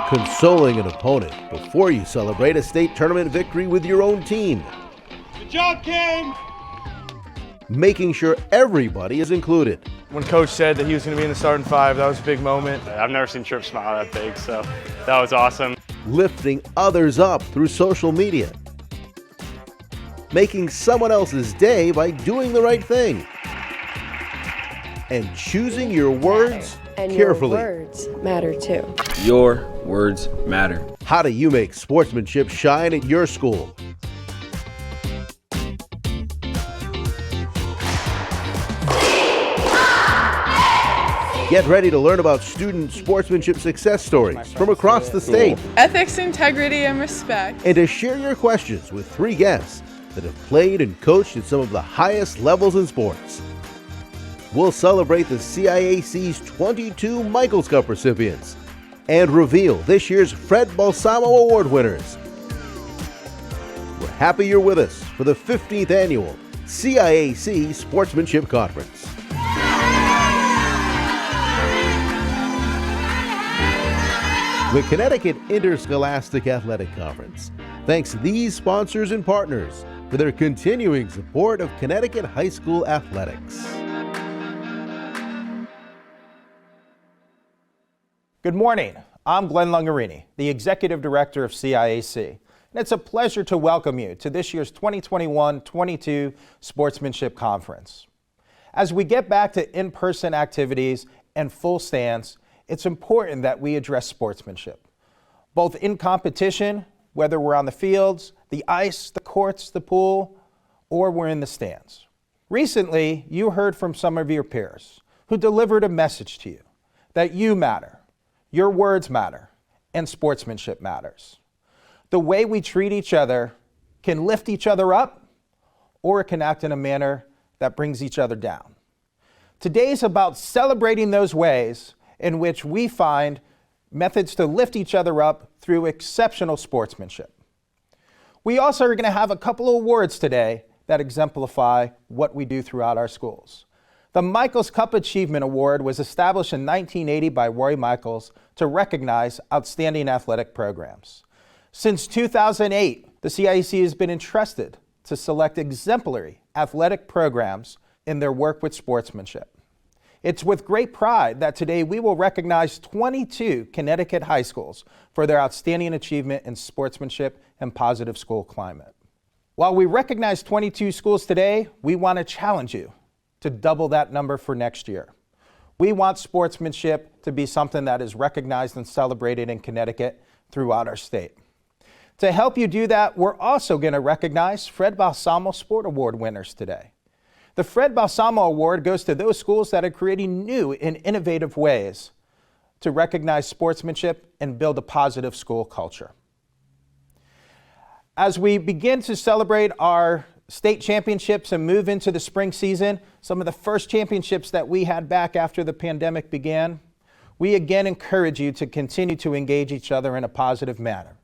consoling an opponent before you celebrate a state tournament victory with your own team. Good job, King! Making sure everybody is included. When Coach said that he was going to be in the starting five, that was a big moment. I've never seen Tripp smile that big, so that was awesome. Lifting others up through social media. Making someone else's day by doing the right thing. And choosing your words carefully. Your words matter too. Your words matter. How do you make sportsmanship shine at your school? Get ready to learn about student sportsmanship success stories from across the state. Ethics, integrity, and respect. And to share your questions with 3 guests that have played and coached at some of the highest levels in sports. We'll celebrate the CIAC's 22 Michaels Cup recipients and reveal this year's Fred Balsamo Award winners. We're happy you're with us for the 15th annual CIAC Sportsmanship Conference. The Connecticut Interscholastic Athletic Conference thanks these sponsors and partners for their continuing support of Connecticut high school athletics. Good morning. I'm Glenn Lungarini, the Executive Director of CIAC, and it's a pleasure to welcome you to this year's 2021-22 Sportsmanship Conference. As we get back to in-person activities and full stands, it's important that we address sportsmanship, both in competition, whether we're on the fields, the ice, the courts, the pool, or we're in the stands. Recently, you heard from some of your peers who delivered a message to you that you matter, your words matter, and sportsmanship matters. The way we treat each other can lift each other up, or it can act in a manner that brings each other down. Today is about celebrating those ways in which we find methods to lift each other up through exceptional sportsmanship. We also are going to have a couple of awards today that exemplify what we do throughout our schools. The Michaels Cup Achievement Award was established in 1980 by Roy Michaels to recognize outstanding athletic programs. Since 2008, the CIAC has been entrusted to select exemplary athletic programs in their work with sportsmanship. It's with great pride that today we will recognize 22 Connecticut high schools for their outstanding achievement in sportsmanship and positive school climate. While we recognize 22 schools today, we want to challenge you to double that number for next year. We want sportsmanship to be something that is recognized and celebrated in Connecticut throughout our state. To help you do that, we're also going to recognize Fred Balsamo Sport Award winners today. The Fred Balsamo Award goes to those schools that are creating new and innovative ways to recognize sportsmanship and build a positive school culture. As we begin to celebrate our state championships and move into the spring season, some of the first championships that we had back after the pandemic began, we again encourage you to continue to engage each other in a positive manner.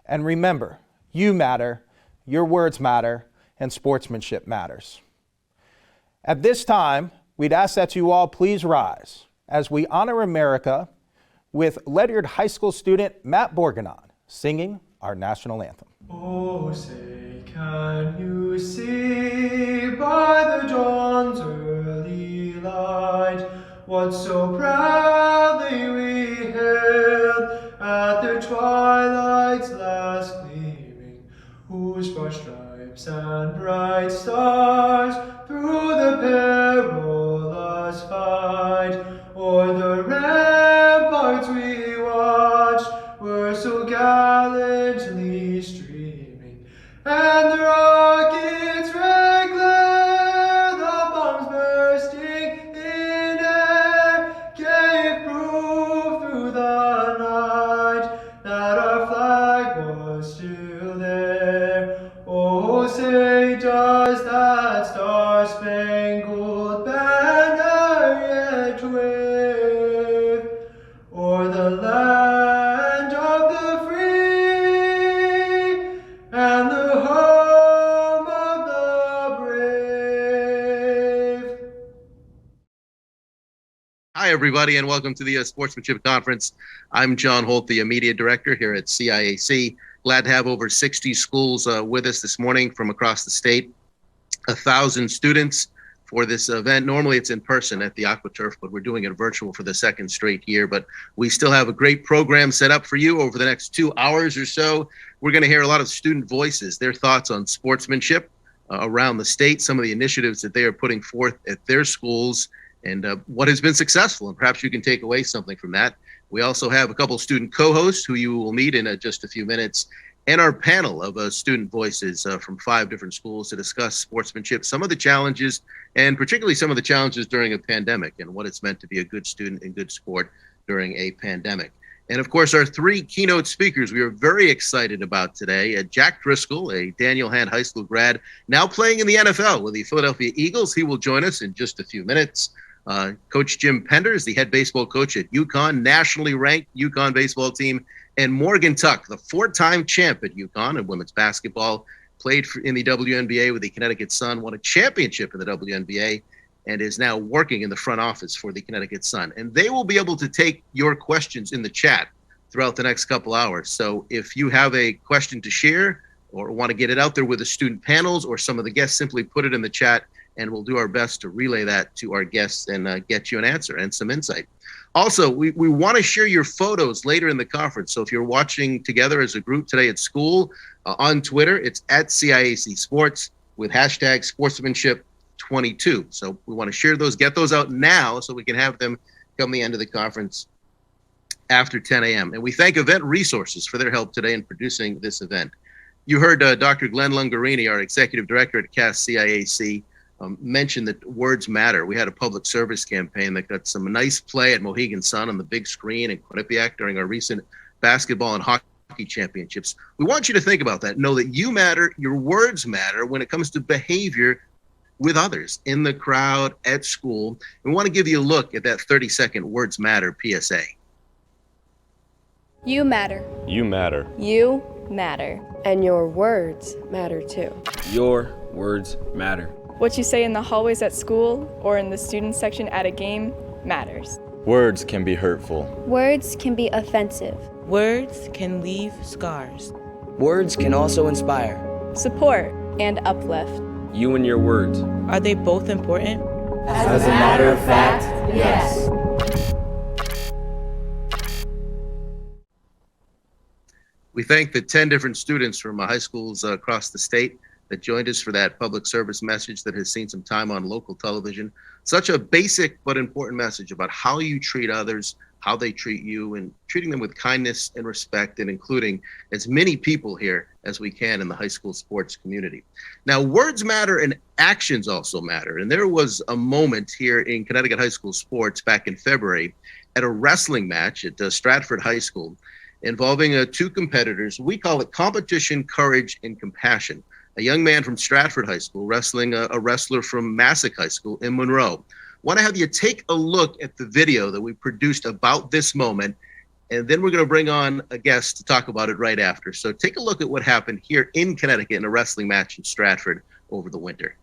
And remember, you matter, your words matter, and sportsmanship matters. At this time, we'd ask that you all please rise as we honor America with Ledyard High School student Matt Borganon singing our national anthem. Oh, say, can you see by the dawn's early light what so proudly we hailed at the twilight's last gleaming, whose broad stripes and bright stars through the perilous fight o'er the ramparts we watched were so gallantly streaming, and the rockets' red glare, the bombs bursting in air, gave proof through the night that our flag was still there. Oh, say, does that star-spangled banner yet wave o'er the land of the free and the home of the brave? Hi, everybody. everybody, and welcome to the Sportsmanship Conference. I'm John Holt, the Media Director here at CIAC. Glad to have over 60 schools with us this morning from across the state. 1,000 students for this event. Normally it's in person at the AquaTurf, but we're doing it virtual for the second straight year. But we still have a great program set up for you over the next 2 hours or so. We're going to hear a lot of student voices, their thoughts on sportsmanship around the state, some of the initiatives that they are putting forth at their schools, and what has been successful. And perhaps you can take away something from that. We also have a couple student co-hosts who you will meet in just a few minutes, and our panel of student voices from 5 different schools to discuss sportsmanship, some of the challenges, and particularly some of the challenges during a pandemic and what it's meant to be a good student and good sport during a pandemic. And of course, our 3 keynote speakers we are very excited about today. Jack Driscoll, a Daniel Hand High School grad, now playing in the NFL with the Philadelphia Eagles. He will join us in just a few minutes. Coach Jim Pender is the head baseball coach at UConn, nationally ranked UConn baseball team. And Morgan Tuck, the 4-time champ at UConn in women's basketball, played in the WNBA with the Connecticut Sun, won a championship in the WNBA, and is now working in the front office for the Connecticut Sun. And they will be able to take your questions in the chat throughout the next couple hours. So if you have a question to share or want to get it out there with the student panels or some of the guests, simply put it in the chat, and we'll do our best to relay that to our guests and get you an answer and some insight. Also, we want to share your photos later in the conference. So if you're watching together as a group today at school, on Twitter, it's at CIAC Sports with hashtag sportsmanship22. So we want to share those, get those out now so we can have them come the end of the conference after 10 a.m. And we thank Event Resources for their help today in producing this event. You heard Dr. Glenn Lungarini, our executive director at CAS-CIAC, mentioned that words matter. We had a public service campaign that got some nice play at Mohegan Sun on the big screen in Quinnipiac during our recent basketball and hockey championships. We want you to think about that. Know that you matter, your words matter when it comes to behavior with others in the crowd, at school. We want to give you a look at that 30-second Words Matter PSA. You matter. You matter. You matter. And your words matter too. Your words matter. What you say in the hallways at school or in the student section at a game matters. Words can be hurtful. Words can be offensive. Words can leave scars. Words can also inspire, Support and uplift. You and your words. Are they both important? As a matter of fact, yes. We thank the 10 different students from high schools across the state that joined us for that public service message that has seen some time on local television. Such a basic but important message about how you treat others, how they treat you, and treating them with kindness and respect, and including as many people here as we can in the high school sports community. Now, words matter and actions also matter. And there was a moment here in Connecticut high school sports back in February at a wrestling match at Stratford High School involving 2 competitors. We call it competition, courage, and compassion. A young man from Stratford High School wrestling a wrestler from Massac High School in Monroe. Want to have you take a look at the video that we produced about this moment, and then we're going to bring on a guest to talk about it right after. So take a look at what happened here in Connecticut in a wrestling match in Stratford over the winter.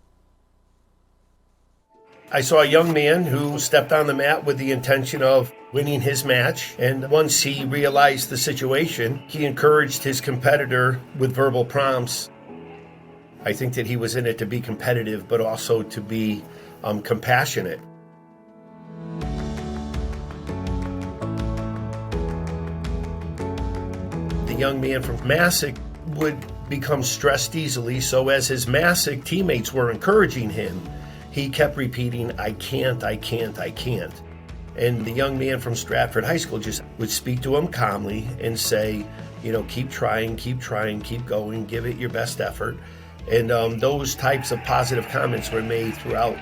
I saw a young man who stepped on the mat with the intention of winning his match, and once he realized the situation, he encouraged his competitor with verbal prompts. I think that he was in it to be competitive, but also to be compassionate. The young man from Massac would become stressed easily, so as his Massac teammates were encouraging him, he kept repeating, I can't, I can't, I can't. And the young man from Stratford High School just would speak to him calmly and say, you know, keep trying, keep going, give it your best effort. And those types of positive comments were made throughout.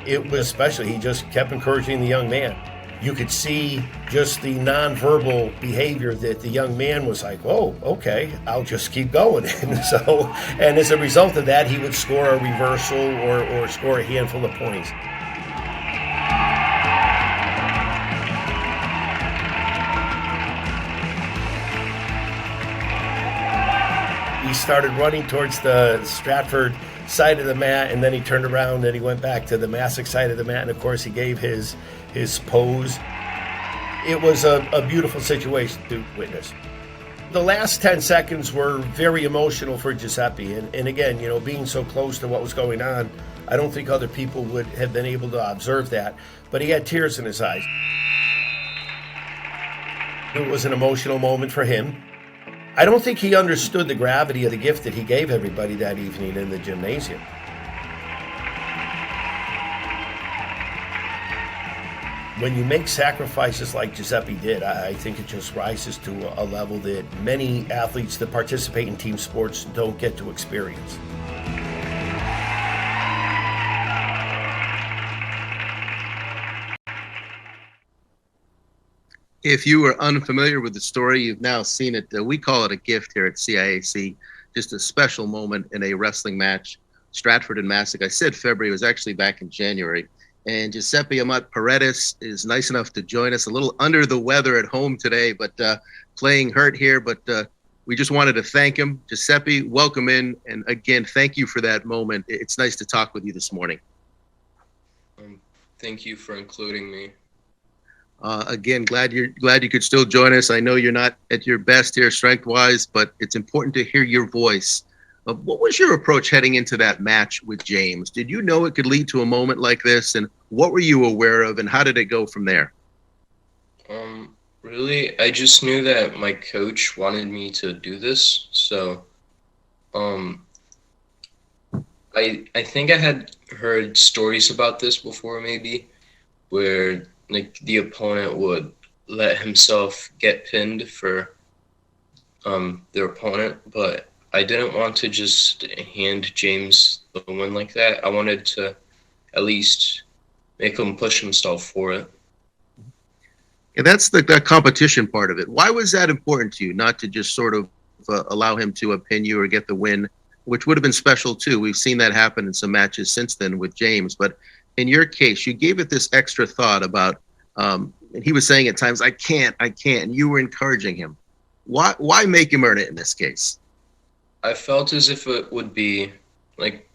It was especially, he just kept encouraging the young man. You could see just the nonverbal behavior that the young man was like, oh, okay, I'll just keep going. And as a result of that, he would score a reversal or score a handful of points. He started running towards the Stratford side of the mat, and then he turned around and he went back to the Masick side of the mat, and of course he gave his pose. It was a beautiful situation to witness. The last 10 seconds were very emotional for Giuseppe, and again, you know, being so close to what was going on, I don't think other people would have been able to observe that, but he had tears in his eyes. It was an emotional moment for him. I don't think he understood the gravity of the gift that he gave everybody that evening in the gymnasium. When you make sacrifices like Giuseppe did, I think it just rises to a level that many athletes that participate in team sports don't get to experience. If you are unfamiliar with the story, you've now seen it. We call it a gift here at CIAC, just a special moment in a wrestling match. Stratford and Masick. I said February, it was actually back in January. And Giuseppe Amat Paredes is nice enough to join us, a little under the weather at home today, but playing hurt here. But we just wanted to thank him. Giuseppe, welcome in. And again, thank you for that moment. It's nice to talk with you this morning. Thank you for including me. Again, glad you could still join us. I know you're not at your best here strength-wise, but it's important to hear your voice. What was your approach heading into that match with James? Did you know it could lead to a moment like this, and what were you aware of, and how did it go from there? Really, I just knew that my coach wanted me to do this, so I think I had heard stories about this before, maybe, where like the opponent would let himself get pinned for their opponent, but I didn't want to just hand James the win like that. I wanted to at least make him push himself for it. And that's the competition part of it. Why was that important to you, not to just sort of allow him to pin you or get the win, which would have been special too? We've seen that happen in some matches since then with James, but in your case, you gave it this extra thought about, and he was saying at times, I can't, and you were encouraging him. Why make him earn it in this case? I felt as if it would be like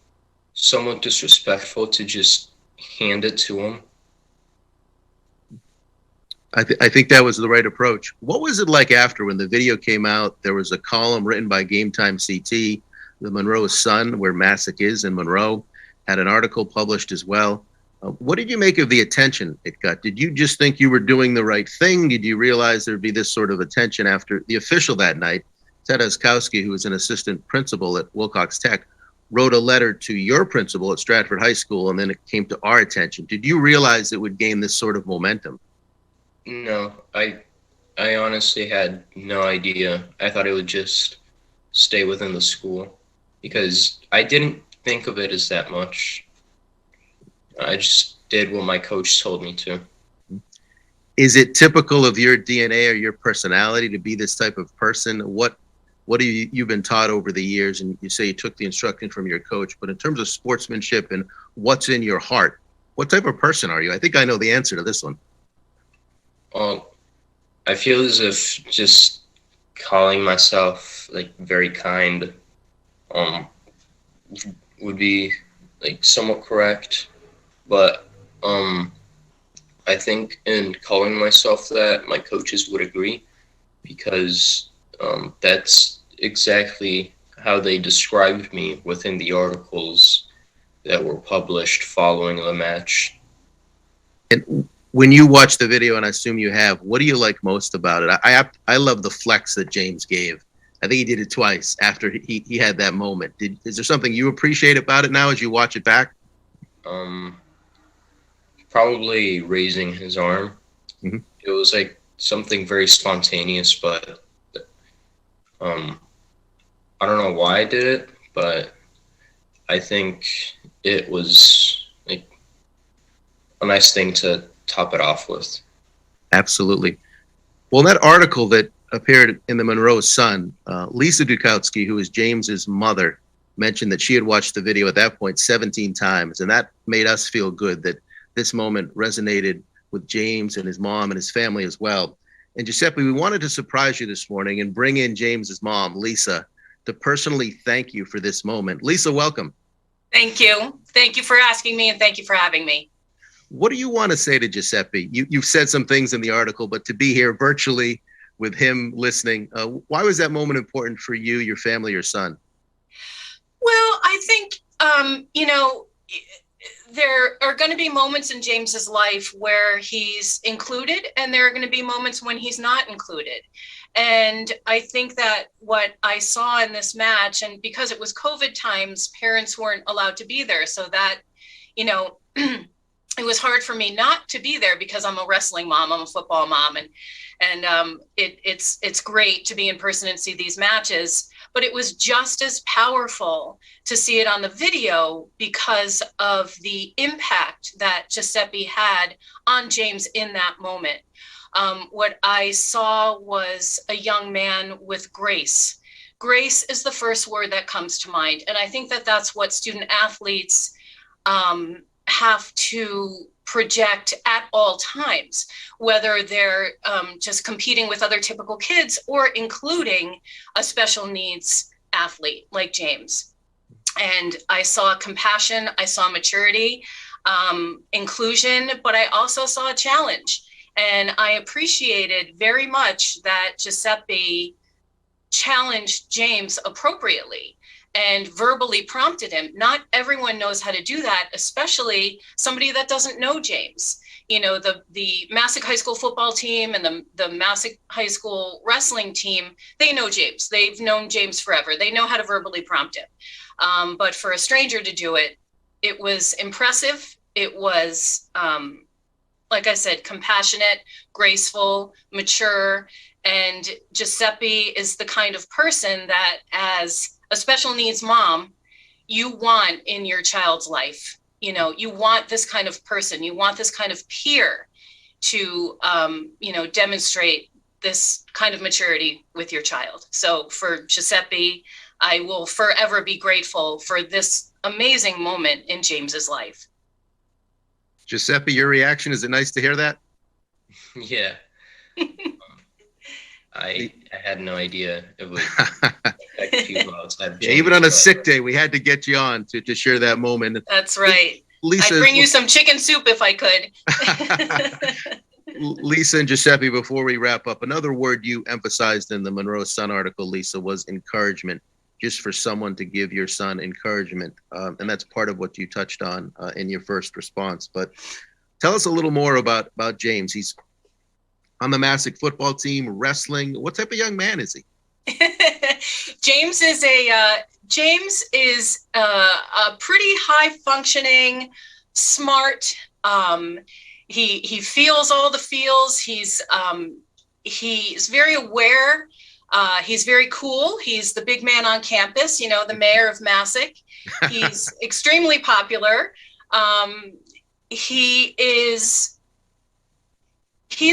somewhat disrespectful to just hand it to him. I think that was the right approach. What was it like after when the video came out? There was a column written by Game Time CT, the Monroe Sun, where Masick is in Monroe, had an article published as well. What did you make of the attention it got? Did you just think you were doing the right thing? Did you realize there'd be this sort of attention after the official that night, Ted Oskowski, who was an assistant principal at Wilcox Tech, wrote a letter to your principal at Stratford High School, and then it came to our attention. Did you realize it would gain this sort of momentum? No, I honestly had no idea. I thought it would just stay within the school because I didn't think of it as that much. I just did what my coach told me to. Is it typical of your DNA or your personality to be this type of person? What have you've been taught over the years? And you say you took the instruction from your coach, but in terms of sportsmanship and what's in your heart, what type of person are you? I think I know the answer to this one. I feel as if just calling myself like very kind would be like somewhat correct, but I think in calling myself that, my coaches would agree because that's exactly how they described me within the articles that were published following the match. And when you watch the video, and I assume you have, what do you like most about it? I love the flex that James gave. I think he did it twice after he had that moment. Is there something you appreciate about it now as you watch it back? Probably raising his arm. Mm-hmm. It was like something very spontaneous, but I don't know why I did it, but I think it was like a nice thing to top it off with. Absolutely. Well, that article that appeared in the Monroe Sun, Lisa Dukowski, who is James's mother, mentioned that she had watched the video at that point 17 times, and that made us feel good that this moment resonated with James and his mom and his family as well. And Giuseppe, we wanted to surprise you this morning and bring in James's mom, Lisa, to personally thank you for this moment. Lisa, welcome. Thank you. Thank you for asking me, and thank you for having me. What do you want to say to Giuseppe? You've said some things in the article, but to be here virtually with him listening, why was that moment important for you, your family, your son? Well, I think, there are going to be moments in James's life where he's included, and there are going to be moments when he's not included. And I think that what I saw in this match, and because it was COVID times, parents weren't allowed to be there. So that, it was hard for me not to be there because I'm a wrestling mom, I'm a football mom, and it's great to be in person and see these matches. But it was just as powerful to see it on the video because of the impact that Giuseppe had on James in that moment. What I saw was a young man with grace. Grace is the first word that comes to mind. And I think that that's what student athletes have to project at all times, whether they're just competing with other typical kids or including a special needs athlete like James. And I saw compassion, I saw maturity, inclusion, but I also saw a challenge. And I appreciated very much that Giuseppe challenged James appropriately and verbally prompted him. Not everyone knows how to do that, especially somebody that doesn't know James. The Massac High School football team and the Massac High School wrestling team, they know James. They've known James forever. They know how to verbally prompt him. But for a stranger to do it, it was impressive. It was, like I said, compassionate, graceful, mature. And Giuseppe is the kind of person that, as a special needs mom, you want in your child's life. You want this kind of person, you want this kind of peer to, demonstrate this kind of maturity with your child. So for Giuseppe, I will forever be grateful for this amazing moment in James's life. Giuseppe, your reaction, is it nice to hear that? Yeah. I had no idea it would affect people outside. Yeah, even on a sick day, we had to get you on to share that moment. That's right. Lisa, I'd bring you some chicken soup if I could. Lisa and Giuseppe, before we wrap up, another word you emphasized in the Monroe Sun article, Lisa, was encouragement. Just for someone to give your son encouragement. And that's part of what you touched on in your first response. But tell us a little more about James. He's on the Massac football team, wrestling. What type of young man is he? James is a pretty high functioning, smart. He feels all the feels. He's very aware. He's very cool. He's the big man on campus, the mayor of Massac. He's extremely popular. He's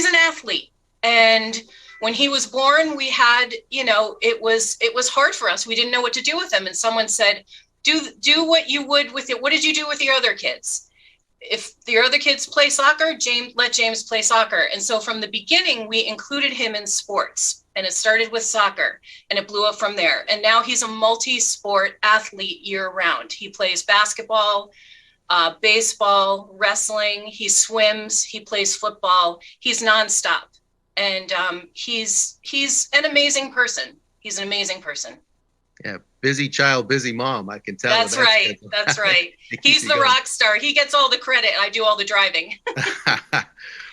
an athlete. And when he was born, we had, it was hard for us. We didn't know what to do with him. And someone said, do what you would with it. What did you do with your other kids? If the other kids play soccer, let James play soccer. And so from the beginning, we included him in sports. And it started with soccer, and it blew up from there. And now he's a multi-sport athlete year-round. He plays basketball, baseball, wrestling. He swims. He plays football. He's nonstop, and he's an amazing person. He's an amazing person. Yeah, busy child, busy mom. I can tell. That's right. That's right. He's the rock star. He gets all the credit. I do all the driving.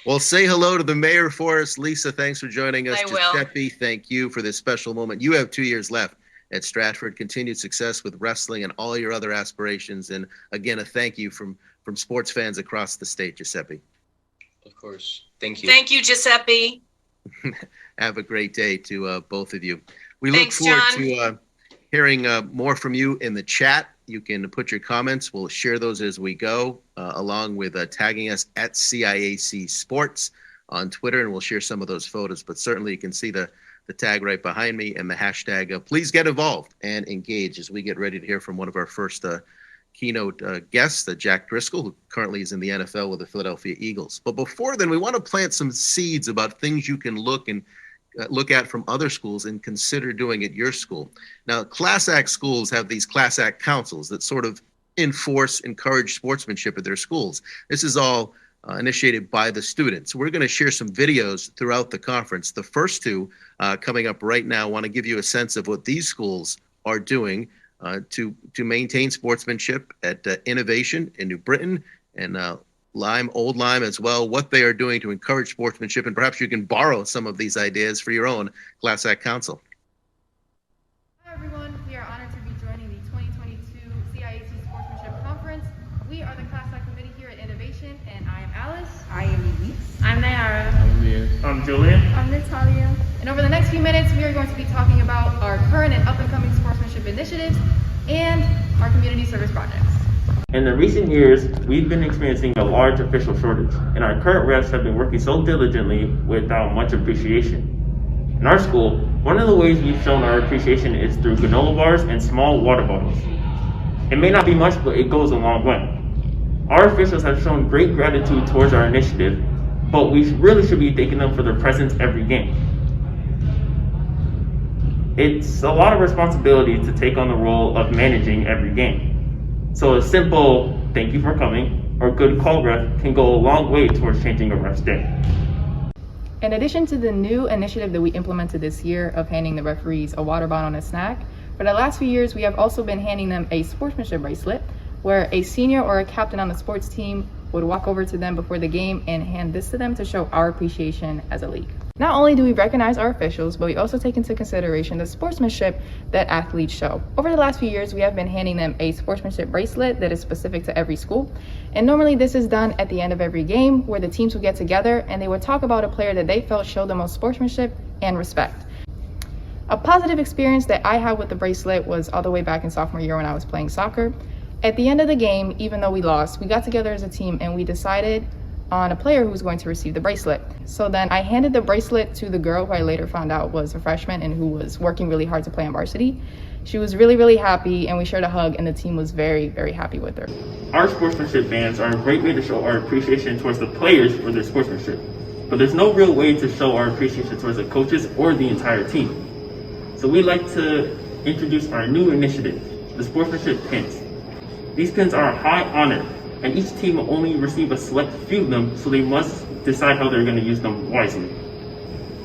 Well, say hello to the mayor for us. Lisa, thanks for joining us. I will. Giuseppe, thank you for this special moment. You have 2 years left at Stratford. Continued success with wrestling and all your other aspirations. And again, a thank you from sports fans across the state, Giuseppe. Of course. Thank you. Thank you, Giuseppe. Have a great day to both of you. We Thanks, look forward John. to hearing more from you in the chat. You can put your comments. We'll share those as we go, along with tagging us at CIAC Sports on Twitter, and we'll share some of those photos. But certainly you can see the tag right behind me and the hashtag. Please get involved and engage as we get ready to hear from one of our first keynote guests, Jack Driscoll, who currently is in the NFL with the Philadelphia Eagles. But before then, we want to plant some seeds about things you can look at from other schools and consider doing at your school. Now, CAS-CIAC schools have these CAS-CIAC councils that sort of encourage sportsmanship at their schools. This is all initiated by the students. We're going to share some videos throughout the conference. The first two coming up right now. I want to give you a sense of what these schools are doing to maintain sportsmanship at Innovation in New Britain and Old Lyme as well, what they are doing to encourage sportsmanship, and perhaps you can borrow some of these ideas for your own CAS-CIAC Council. Hi everyone, we are honored to be joining the 2022 CIAC Sportsmanship Conference. We are the CAS-CIAC committee here at Innovation, and I am Alice. I am Elise. I'm Nayara. I'm Amir. I'm Julian. I'm Natalia. And over the next few minutes, we are going to be talking about our current and up-and-coming sportsmanship initiatives and our community service projects. In the recent years, we've been experiencing a large official shortage, and our current reps have been working so diligently without much appreciation. In our school, one of the ways we've shown our appreciation is through granola bars and small water bottles. It may not be much, but it goes a long way. Our officials have shown great gratitude towards our initiative, but we really should be thanking them for their presence every game. It's a lot of responsibility to take on the role of managing every game. So a simple "thank you for coming" or "good call, ref" can go a long way towards changing a ref's day. In addition to the new initiative that we implemented this year of handing the referees a water bottle and a snack, for the last few years we have also been handing them a sportsmanship bracelet, where a senior or a captain on the sports team would walk over to them before the game and hand this to them to show our appreciation as a league. Not only do we recognize our officials, but we also take into consideration the sportsmanship that athletes show. Over the last few years, we have been handing them a sportsmanship bracelet that is specific to every school. And normally this is done at the end of every game, where the teams would get together and they would talk about a player that they felt showed the most sportsmanship and respect. A positive experience that I had with the bracelet was all the way back in sophomore year when I was playing soccer. At the end of the game, even though we lost, we got together as a team and we decided on a player who was going to receive the bracelet. So then I handed the bracelet to the girl who I later found out was a freshman and who was working really hard to play on varsity. She was really, really happy, and we shared a hug, and the team was very, very happy with her. Our sportsmanship bands are a great way to show our appreciation towards the players for their sportsmanship, but there's no real way to show our appreciation towards the coaches or the entire team. So we'd like to introduce our new initiative, the sportsmanship pins. These pins are a high honor, and each team will only receive a select few of them, so they must decide how they're going to use them wisely.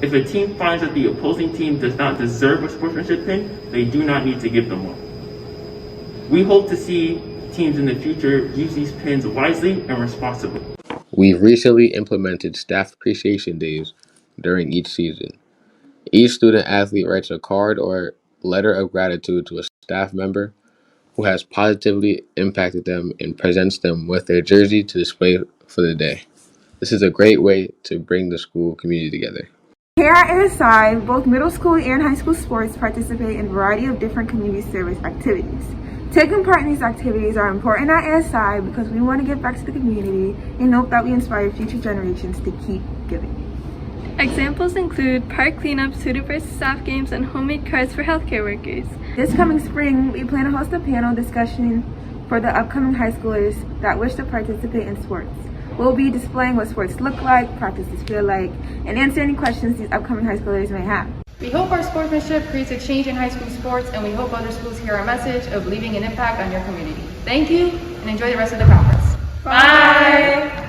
If a team finds that the opposing team does not deserve a sportsmanship pin, they do not need to give them one. We hope to see teams in the future use these pins wisely and responsibly. We've recently implemented staff appreciation days during each season. Each student athlete writes a card or letter of gratitude to a staff member who has positively impacted them and presents them with their jersey to display for the day. This is a great way to bring the school community together. Here at ASI, both middle school and high school sports participate in a variety of different community service activities. Taking part in these activities are important at ASI because we want to give back to the community and hope that we inspire future generations to keep giving. Examples include park cleanups, tutor versus staff games, and homemade cards for healthcare workers. This coming spring, we plan to host a panel discussion for the upcoming high schoolers that wish to participate in sports. We'll be displaying what sports look like, practices feel like, and answer any questions these upcoming high schoolers may have. We hope our sportsmanship creates a change in high school sports, and we hope other schools hear our message of leaving an impact on your community. Thank you, and enjoy the rest of the conference. Bye!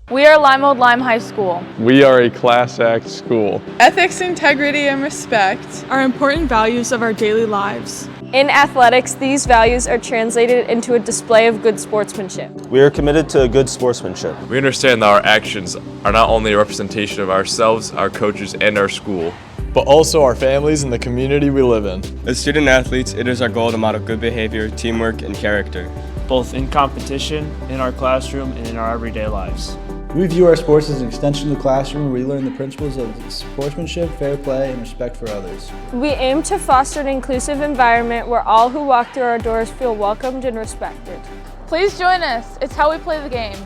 We are Old Lyme High School. We are a CAS-CIAC school. Ethics, integrity, and respect are important values of our daily lives. In athletics, these values are translated into a display of good sportsmanship. We are committed to good sportsmanship. We understand that our actions are not only a representation of ourselves, our coaches, and our school, but also our families and the community we live in. As student athletes, it is our goal to model good behavior, teamwork, and character, both in competition, in our classroom, and in our everyday lives. We view our sports as an extension of the classroom where we learn the principles of sportsmanship, fair play, and respect for others. We aim to foster an inclusive environment where all who walk through our doors feel welcomed and respected. Please join us. It's how we play the game.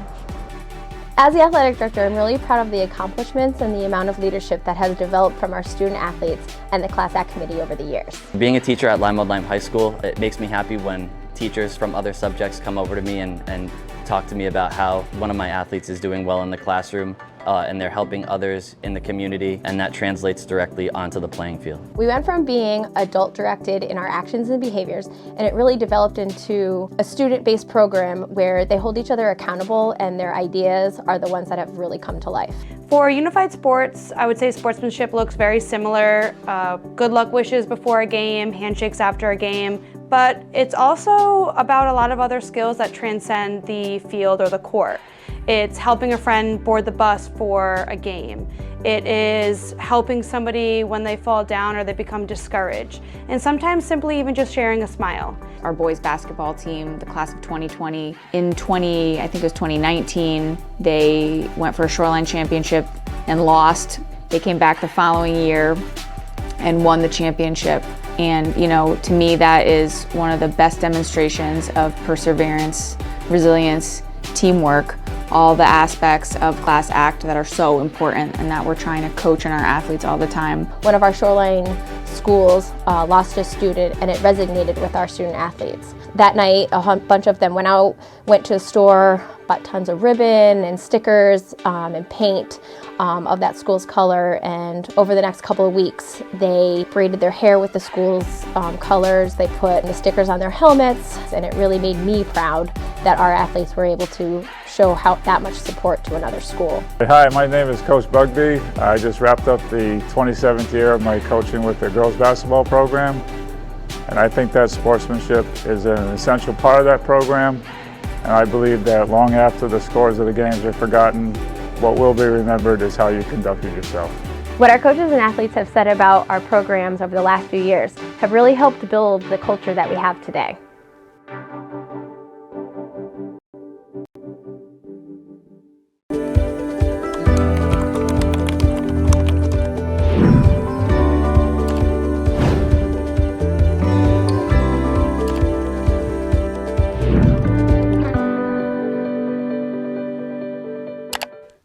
As the athletic director, I'm really proud of the accomplishments and the amount of leadership that has developed from our student athletes and the CAS-CIAC committee over the years. Being a teacher at Old Lyme High School, it makes me happy when teachers from other subjects come over to me and talk to me about how one of my athletes is doing well in the classroom and they're helping others in the community, and that translates directly onto the playing field. We went from being adult-directed in our actions and behaviors, and it really developed into a student-based program where they hold each other accountable and their ideas are the ones that have really come to life. For unified sports, I would say sportsmanship looks very similar. Good luck wishes before a game, handshakes after a game, but it's also about a lot of other skills that transcend the field or the court. It's helping a friend board the bus for a game. It is helping somebody when they fall down or they become discouraged. And sometimes simply even just sharing a smile. Our boys basketball team, the class of 2020, I think it was 2019, they went for a shoreline championship and lost. They came back the following year and won the championship. And to me, that is one of the best demonstrations of perseverance, resilience, teamwork, all the aspects of CAS-CIAC that are so important and that we're trying to coach in our athletes all the time. One of our shoreline schools lost a student, and it resonated with our student athletes. That night, a bunch of them went to a store, bought tons of ribbon and stickers and paint of that school's color, and over the next couple of weeks they braided their hair with the school's colors. They put the stickers on their helmets, and it really made me proud that our athletes were able to show that much support to another school. Hi, my name is Coach Bugby. I just wrapped up the 27th year of my coaching with the girls basketball program, and I think that sportsmanship is an essential part of that program, and I believe that long after the scores of the games are forgotten, what will be remembered is how you conducted yourself. What our coaches and athletes have said about our programs over the last few years have really helped build the culture that we have today.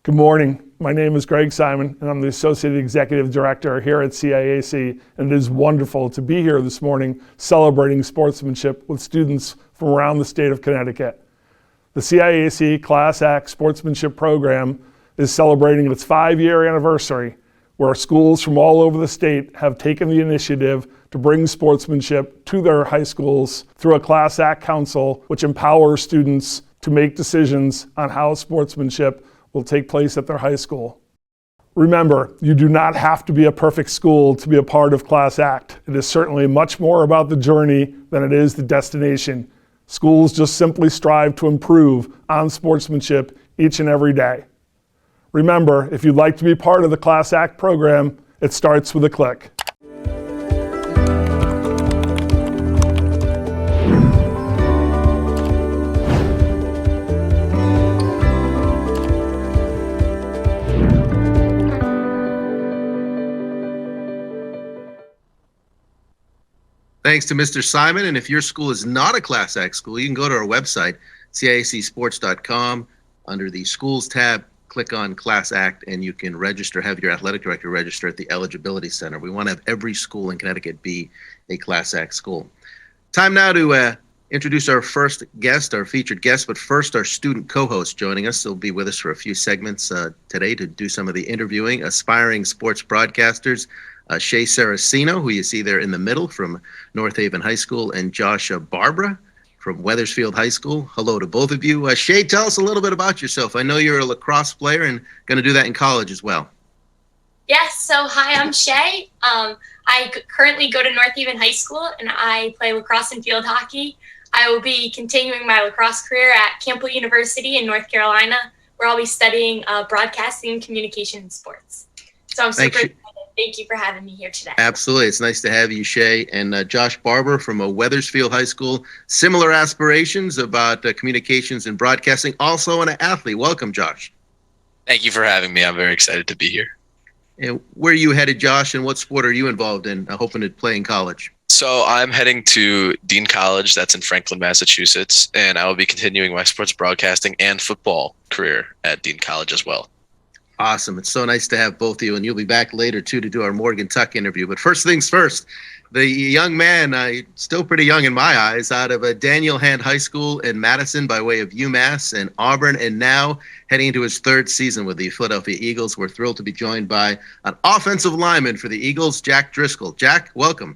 Good morning. My name is Greg Simon, and I'm the Associate Executive Director here at CIAC, and it is wonderful to be here this morning celebrating sportsmanship with students from around the state of Connecticut. The CIAC CAS-CIAC Sportsmanship Program is celebrating its 5-year anniversary, where schools from all over the state have taken the initiative to bring sportsmanship to their high schools through a CAS-CIAC council, which empowers students to make decisions on how sportsmanship will take place at their high school. Remember, you do not have to be a perfect school to be a part of CAS-CIAC. It is certainly much more about the journey than it is the destination. Schools just simply strive to improve on sportsmanship each and every day. Remember, if you'd like to be part of the CAS-CIAC program, it starts with a click. Thanks to Mr. Simon. And if your school is not a CAS-CIAC school, you can go to our website, ciacsports.com. Under the Schools tab, click on CAS-CIAC, and you can register, have your athletic director register at the Eligibility Center. We want to have every school in Connecticut be a CAS-CIAC school. Time now to introduce our first guest, our featured guest, but first our student co-host joining us. They'll be with us for a few segments today to do some of the interviewing. Aspiring sports broadcasters, Shay Saraceno, who you see there in the middle from North Haven High School, and Josh Barbara from Wethersfield High School. Hello to both of you. Shay, tell us a little bit about yourself. I know you're a lacrosse player and going to do that in college as well. Yes, so hi, I'm Shay. I currently go to North Haven High School and I play lacrosse and field hockey. I will be continuing my lacrosse career at Campbell University in North Carolina, where I'll be studying broadcasting and communication in sports. So I'm super excited. Thank you for having me here today. Absolutely. It's nice to have you, Shay. And Josh Barber from Wethersfield High School. Similar aspirations about communications and broadcasting. Also an athlete. Welcome, Josh. Thank you for having me. I'm very excited to be here. And where are you headed, Josh, and what sport are you involved in, hoping to play in college? So I'm heading to Dean College. That's in Franklin, Massachusetts. And I will be continuing my sports broadcasting and football career at Dean College as well. Awesome. It's so nice to have both of you, and you'll be back later, too, to do our Morgan Tuck interview. But first things first, the young man, still pretty young in my eyes, out of Daniel Hand High School in Madison by way of UMass and Auburn, and now heading into his third season with the Philadelphia Eagles. We're thrilled to be joined by an offensive lineman for the Eagles, Jack Driscoll. Jack, welcome.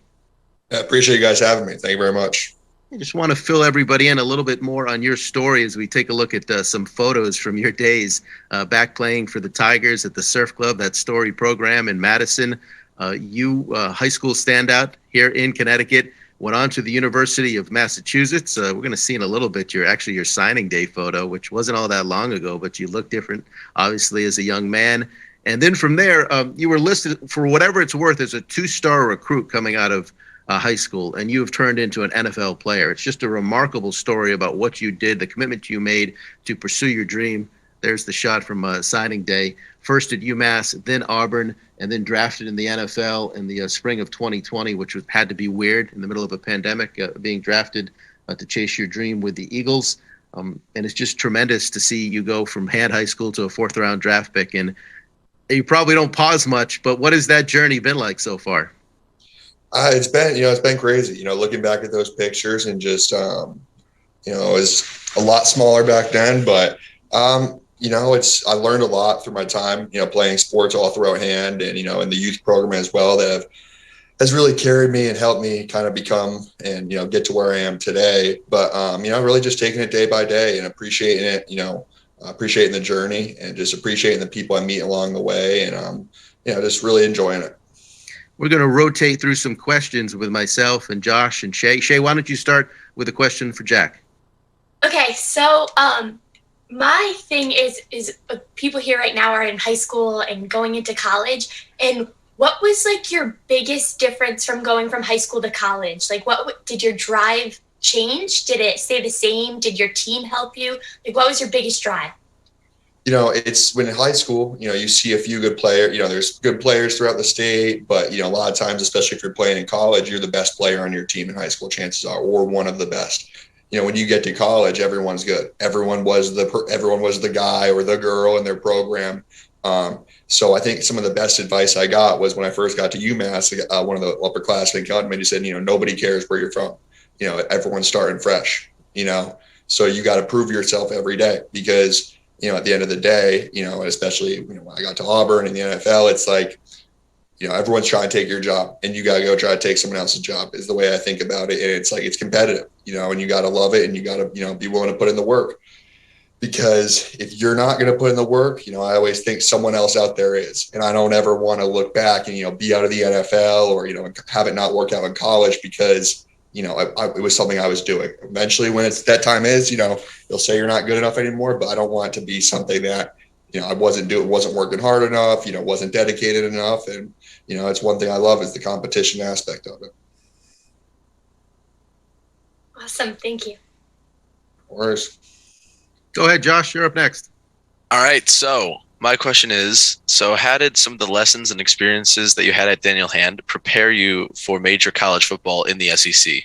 I appreciate you guys having me. Thank you very much. I just want to fill everybody in a little bit more on your story as we take a look at some photos from your days back playing for the Tigers at the Surf Club, that storied program in Madison. You, high school standout here in Connecticut, went on to the University of Massachusetts. We're going to see in a little bit your signing day photo, which wasn't all that long ago, but you look different, obviously, as a young man. And then from there, you were listed, for whatever it's worth, as a 2-star recruit coming out of high school, and you have turned into an NFL player. It's just a remarkable story about what you did, the commitment you made to pursue your dream. There's the shot from signing day. First at UMass, then Auburn, and then drafted in the NFL in the spring of 2020, which had to be weird in the middle of a pandemic, being drafted to chase your dream with the Eagles. And it's just tremendous to see you go from Hand High School to a 4th-round draft pick. And you probably don't pause much, but what has that journey been like so far? It's been crazy, looking back at those pictures and just, it was a lot smaller back then, but, I learned a lot through my time, playing sports all throughout Hand and, in the youth program as well, that has really carried me and helped me kind of become and, get to where I am today. But, really just taking it day by day and appreciating it, appreciating the journey and just appreciating the people I meet along the way and, just really enjoying it. We're going to rotate through some questions with myself and Josh and Shay. Shay, why don't you start with a question for Jack? Okay, so my thing is people here right now are in high school and going into college. And what was like your biggest difference from going from high school to college? Like, what did your drive change? Did it stay the same? Did your team help you? Like, what was your biggest drive? It's when in high school, you see a few good players, there's good players throughout the state, but, a lot of times, especially if you're playing in college, you're the best player on your team in high school, chances are, or one of the best. When you get to college, everyone's good. Everyone was the guy or the girl in their program. So I think some of the best advice I got was when I first got to UMass, one of the upperclassmen came up to me and said, nobody cares where you're from. Everyone's starting fresh, so you got to prove yourself every day because, at the end of the day, especially, when I got to Auburn in the NFL, it's like, everyone's trying to take your job and you got to go try to take someone else's job is the way I think about it. And it's like, it's competitive, and you got to love it and you got to, be willing to put in the work because if you're not going to put in the work, I always think someone else out there is, and I don't ever want to look back and, be out of the NFL or, have it not work out in college because, it was something I was doing. Eventually when it's that time is, they'll say you're not good enough anymore, but I don't want it to be something that, I wasn't working hard enough, wasn't dedicated enough. And, it's one thing I love is the competition aspect of it. Awesome. Thank you. Of course. Go ahead, Josh. You're up next. All right. So my question is, how did some of the lessons and experiences that you had at Daniel Hand prepare you for major college football in the SEC?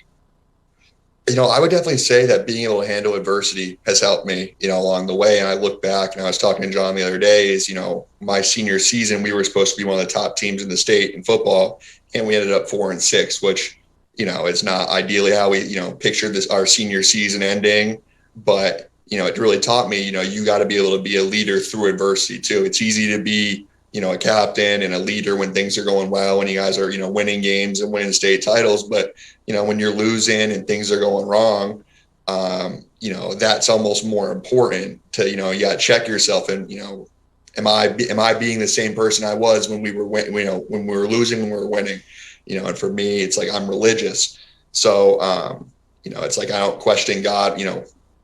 I would definitely say that being able to handle adversity has helped me, along the way. And I look back and I was talking to John the other day is, my senior season, we were supposed to be one of the top teams in the state in football. And we ended up 4-6, which, it's not ideally how we, pictured our senior season ending. But, it really taught me, you got to be able to be a leader through adversity too. It's easy to be, a captain and a leader when things are going well, when you guys are, winning games and winning state titles. But, when you're losing and things are going wrong, that's almost more important to, you got to check yourself and, am I being the same person I was when we were, when we were losing, when we were winning, and for me, it's like, I'm religious. So, it's like, I don't question God,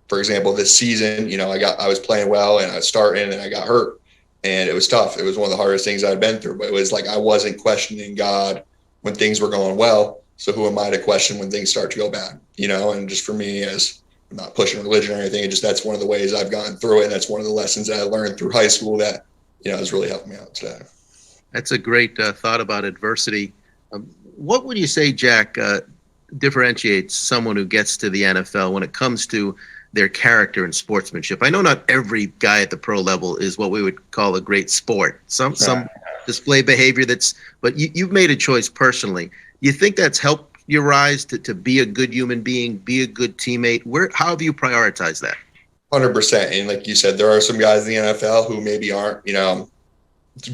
for example, this season, I was playing well and I was starting and I got hurt. And it was tough. It was one of the hardest things I'd been through, but it was like I wasn't questioning God when things were going well. So who am I to question when things start to go bad? And just for me, as I'm not pushing religion or anything, that's one of the ways I've gone through it. And that's one of the lessons that I learned through high school that, has really helped me out today. That's a great thought about adversity. What would you say, Jack, differentiates someone who gets to the NFL when it comes to their character and sportsmanship? I know not every guy at the pro level is what we would call a great sport. Some display behavior but you've made a choice personally. You think that's helped you rise to be a good human being, be a good teammate? How have you prioritized that? 100%. And like you said, there are some guys in the NFL who maybe aren't,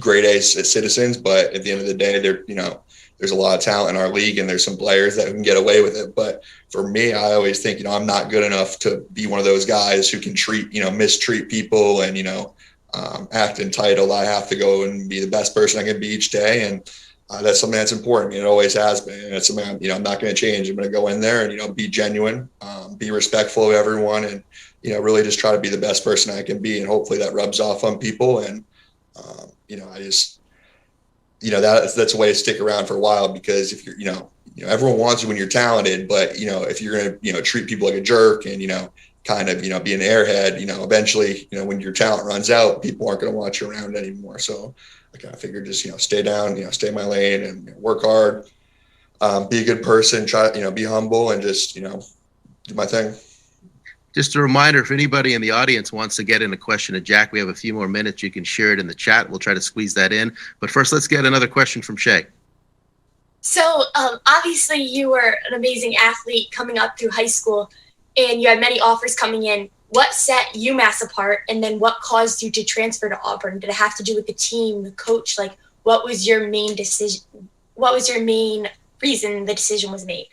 grade A citizens, but at the end of the day, there's a lot of talent in our league, and there's some players that can get away with it. But for me, I always think, I'm not good enough to be one of those guys who can mistreat people and, act entitled. I have to go and be the best person I can be each day. And that's something that's important. It always has been. And it's something I'm not going to change. I'm going to go in there and, be genuine, be respectful of everyone, and, really just try to be the best person I can be. And hopefully that rubs off on people. And, I just, that's a way to stick around for a while, because if you're, everyone wants you when you're talented, but, if you're going to, treat people like a jerk and, kind of, be an airhead, eventually, when your talent runs out, people aren't going to want you around anymore. So I kind of figured just, stay down, stay in my lane and work hard, be a good person, try, be humble, and just, do my thing. Just a reminder, if anybody in the audience wants to get in a question to Jack, we have a few more minutes. You can share it in the chat. We'll try to squeeze that in. But first, let's get another question from Shay. So obviously you were an amazing athlete coming up through high school, and you had many offers coming in. What set UMass apart, and then what caused you to transfer to Auburn? Did it have to do with the team, the coach? Like, what was your main decision? What was your main reason the decision was made?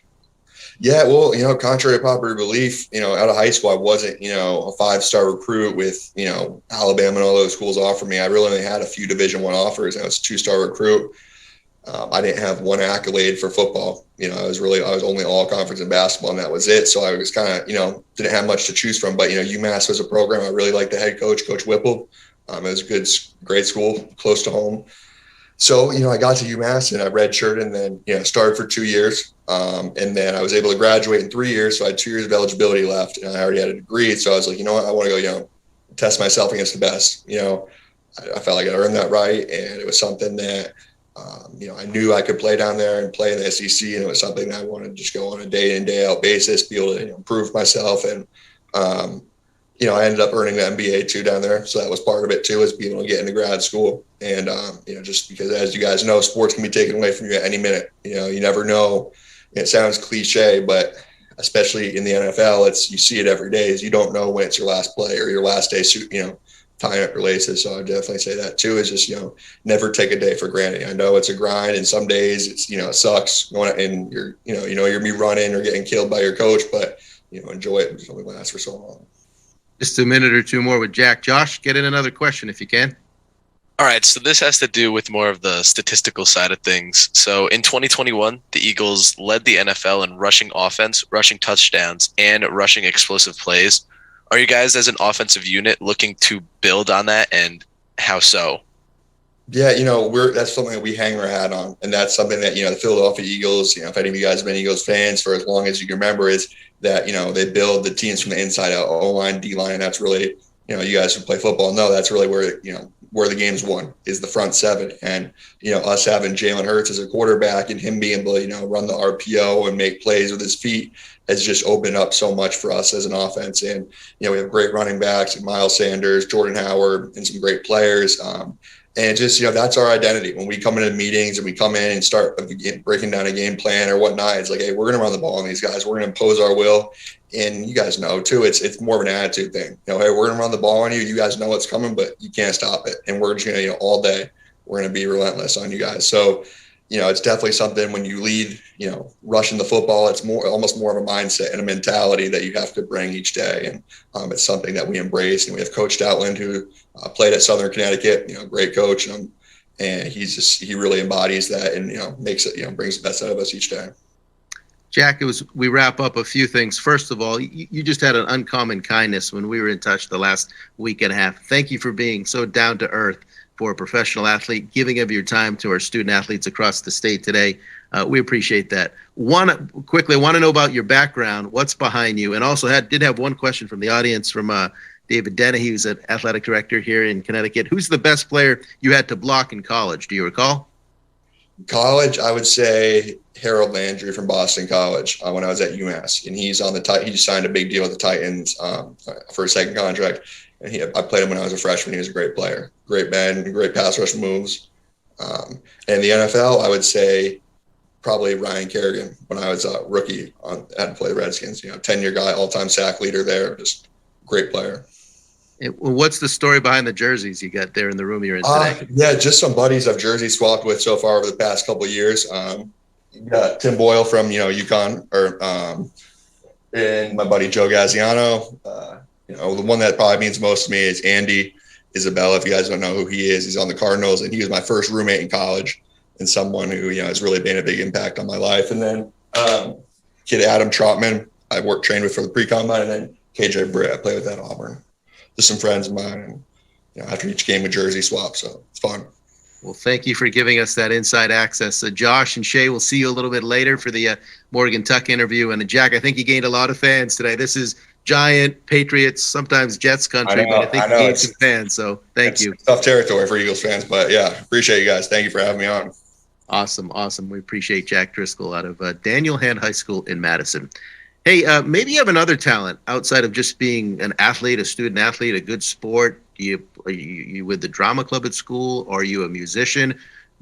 Yeah, well, contrary to popular belief, out of high school, I wasn't, a 5-star recruit with, Alabama and all those schools offered me. I really only had a few Division I offers. I was a 2-star recruit. I didn't have one accolade for football. I was only all conference in basketball, and that was it. So I was kind of, didn't have much to choose from. But, UMass was a program. I really liked the head coach, Coach Whipple. It was a great school, close to home. So, I got to UMass and I redshirted, and then, started for 2 years. And then I was able to graduate in 3 years. So I had 2 years of eligibility left, and I already had a degree. So I was like, you know what, I want to go, test myself against the best. I felt like I earned that right. And it was something that, I knew I could play down there and play in the SEC. And it was something that I wanted to just go on a day in, day out basis, be able to improve myself. And, I ended up earning the MBA too down there. So that was part of it too, is being able to get into grad school. And, just because, as you guys know, sports can be taken away from you at any minute. You never know. It sounds cliche, but especially in the NFL, you see it every day, is you don't know when it's your last play or your last day, tying up your laces. So I would definitely say that too, is just, never take a day for granted. I know it's a grind, and some days it's, it sucks going, and you're, you're going to be running or getting killed by your coach, but, enjoy it. It only lasts for so long. Just a minute or two more with Jack. Josh, get in another question if you can. All right, so this has to do with more of the statistical side of things. So in 2021, the Eagles led the NFL in rushing offense, rushing touchdowns, and rushing explosive plays. Are you guys, as an offensive unit, looking to build on that, and how so? Yeah, that's something that we hang our hat on, and that's something that, the Philadelphia Eagles, if any of you guys have been Eagles fans for as long as you can remember, is that, they build the teams from the inside out, O-line, D-line. That's really, you guys who play football know that's really where the game's won, is the front seven. And, us having Jalen Hurts as a quarterback and him being able to, run the RPO and make plays with his feet has just opened up so much for us as an offense. And, we have great running backs like Miles Sanders, Jordan Howard, and some great players. And just, that's our identity. When we come into meetings and we come in and start breaking down a game plan or whatnot, it's like, hey, we're going to run the ball on these guys. We're going to impose our will. And you guys know too, it's more of an attitude thing. Hey, we're going to run the ball on you. You guys know what's coming, but you can't stop it. And we're just going to, all day, we're going to be relentless on you guys. So, it's definitely something when you lead, rushing the football, it's almost more of a mindset and a mentality that you have to bring each day. And it's something that we embrace. And we have Coach Stoutland, who played at Southern Connecticut, great coach. And he really embodies that and, makes it, brings the best out of us each day. Jack, we wrap up a few things. First of all, you just had an uncommon kindness when we were in touch the last week and a half. Thank you for being so down to earth for a professional athlete, giving of your time to our student athletes across the state today. We appreciate that. Quickly, I want to know about your background, what's behind you, and also did have one question from the audience from David Dennehy, who's an athletic director here in Connecticut. Who's the best player you had to block in college? Do you recall? College, I would say Harold Landry from Boston College when I was at UMass, and he's on he just signed a big deal with the Titans for a second contract. And I played him when I was a freshman. He was a great player, great bend, great pass rush moves. And the NFL, I would say probably Ryan Kerrigan when I was a rookie had to play the Redskins. 10-year guy, all-time sack leader there, just great player. Well, what's the story behind the jerseys you got there in the room you're in today? Yeah, just some buddies I've jersey swapped with so far over the past couple of years. You got Tim Boyle from UConn, and my buddy Joe Gaziano. The one that probably means most to me is Andy Isabella. If you guys don't know who he is, he's on the Cardinals, and he was my first roommate in college, and someone who has really made a big impact on my life. And then kid Adam Trotman, I trained with for the pre-combine, and then KJ Britt, I played with at Auburn. Just some friends of mine, and after each game, a jersey swap, so it's fun. Well, thank you for giving us that inside access. Josh and Shay, we'll see you a little bit later for the Morgan Tuck interview. And Jack, I think you gained a lot of fans today. This is Giant, Patriots, sometimes Jets country, but I think you gained some fans, so thank you. Tough territory for Eagles fans, but yeah, appreciate you guys. Thank you for having me on. Awesome. We appreciate Jack Driscoll out of Daniel Hand High School in Madison. Hey, maybe you have another talent outside of just being an athlete, a student athlete, a good sport. Are you with the drama club at school? Are you a musician?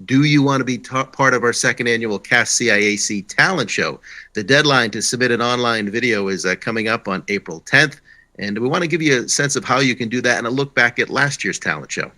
Do you want to be part of our second annual CAS-CIAC talent show? The deadline to submit an online video is coming up on April 10th, and we want to give you a sense of how you can do that and a look back at last year's talent show.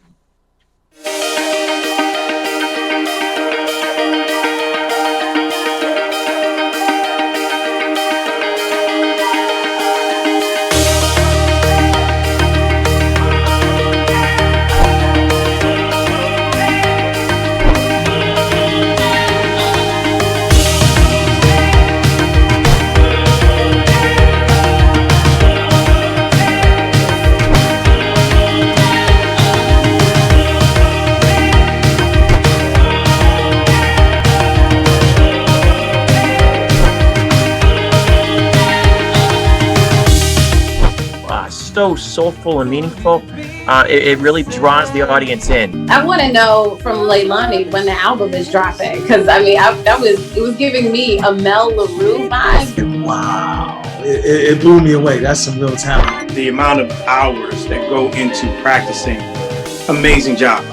So soulful and meaningful. It really draws the audience in. I want to know from Leilani when the album is dropping, because it was giving me a Mel LaRue vibe. Wow, it blew me away. That's some real talent. The amount of hours that go into practicing, amazing job.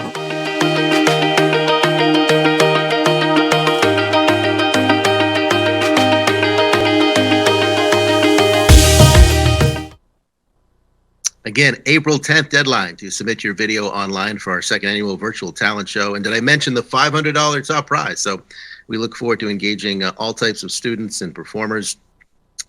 Again, April 10th deadline to submit your video online for our second annual virtual talent show. And did I mention the $500 top prize? So we look forward to engaging all types of students and performers,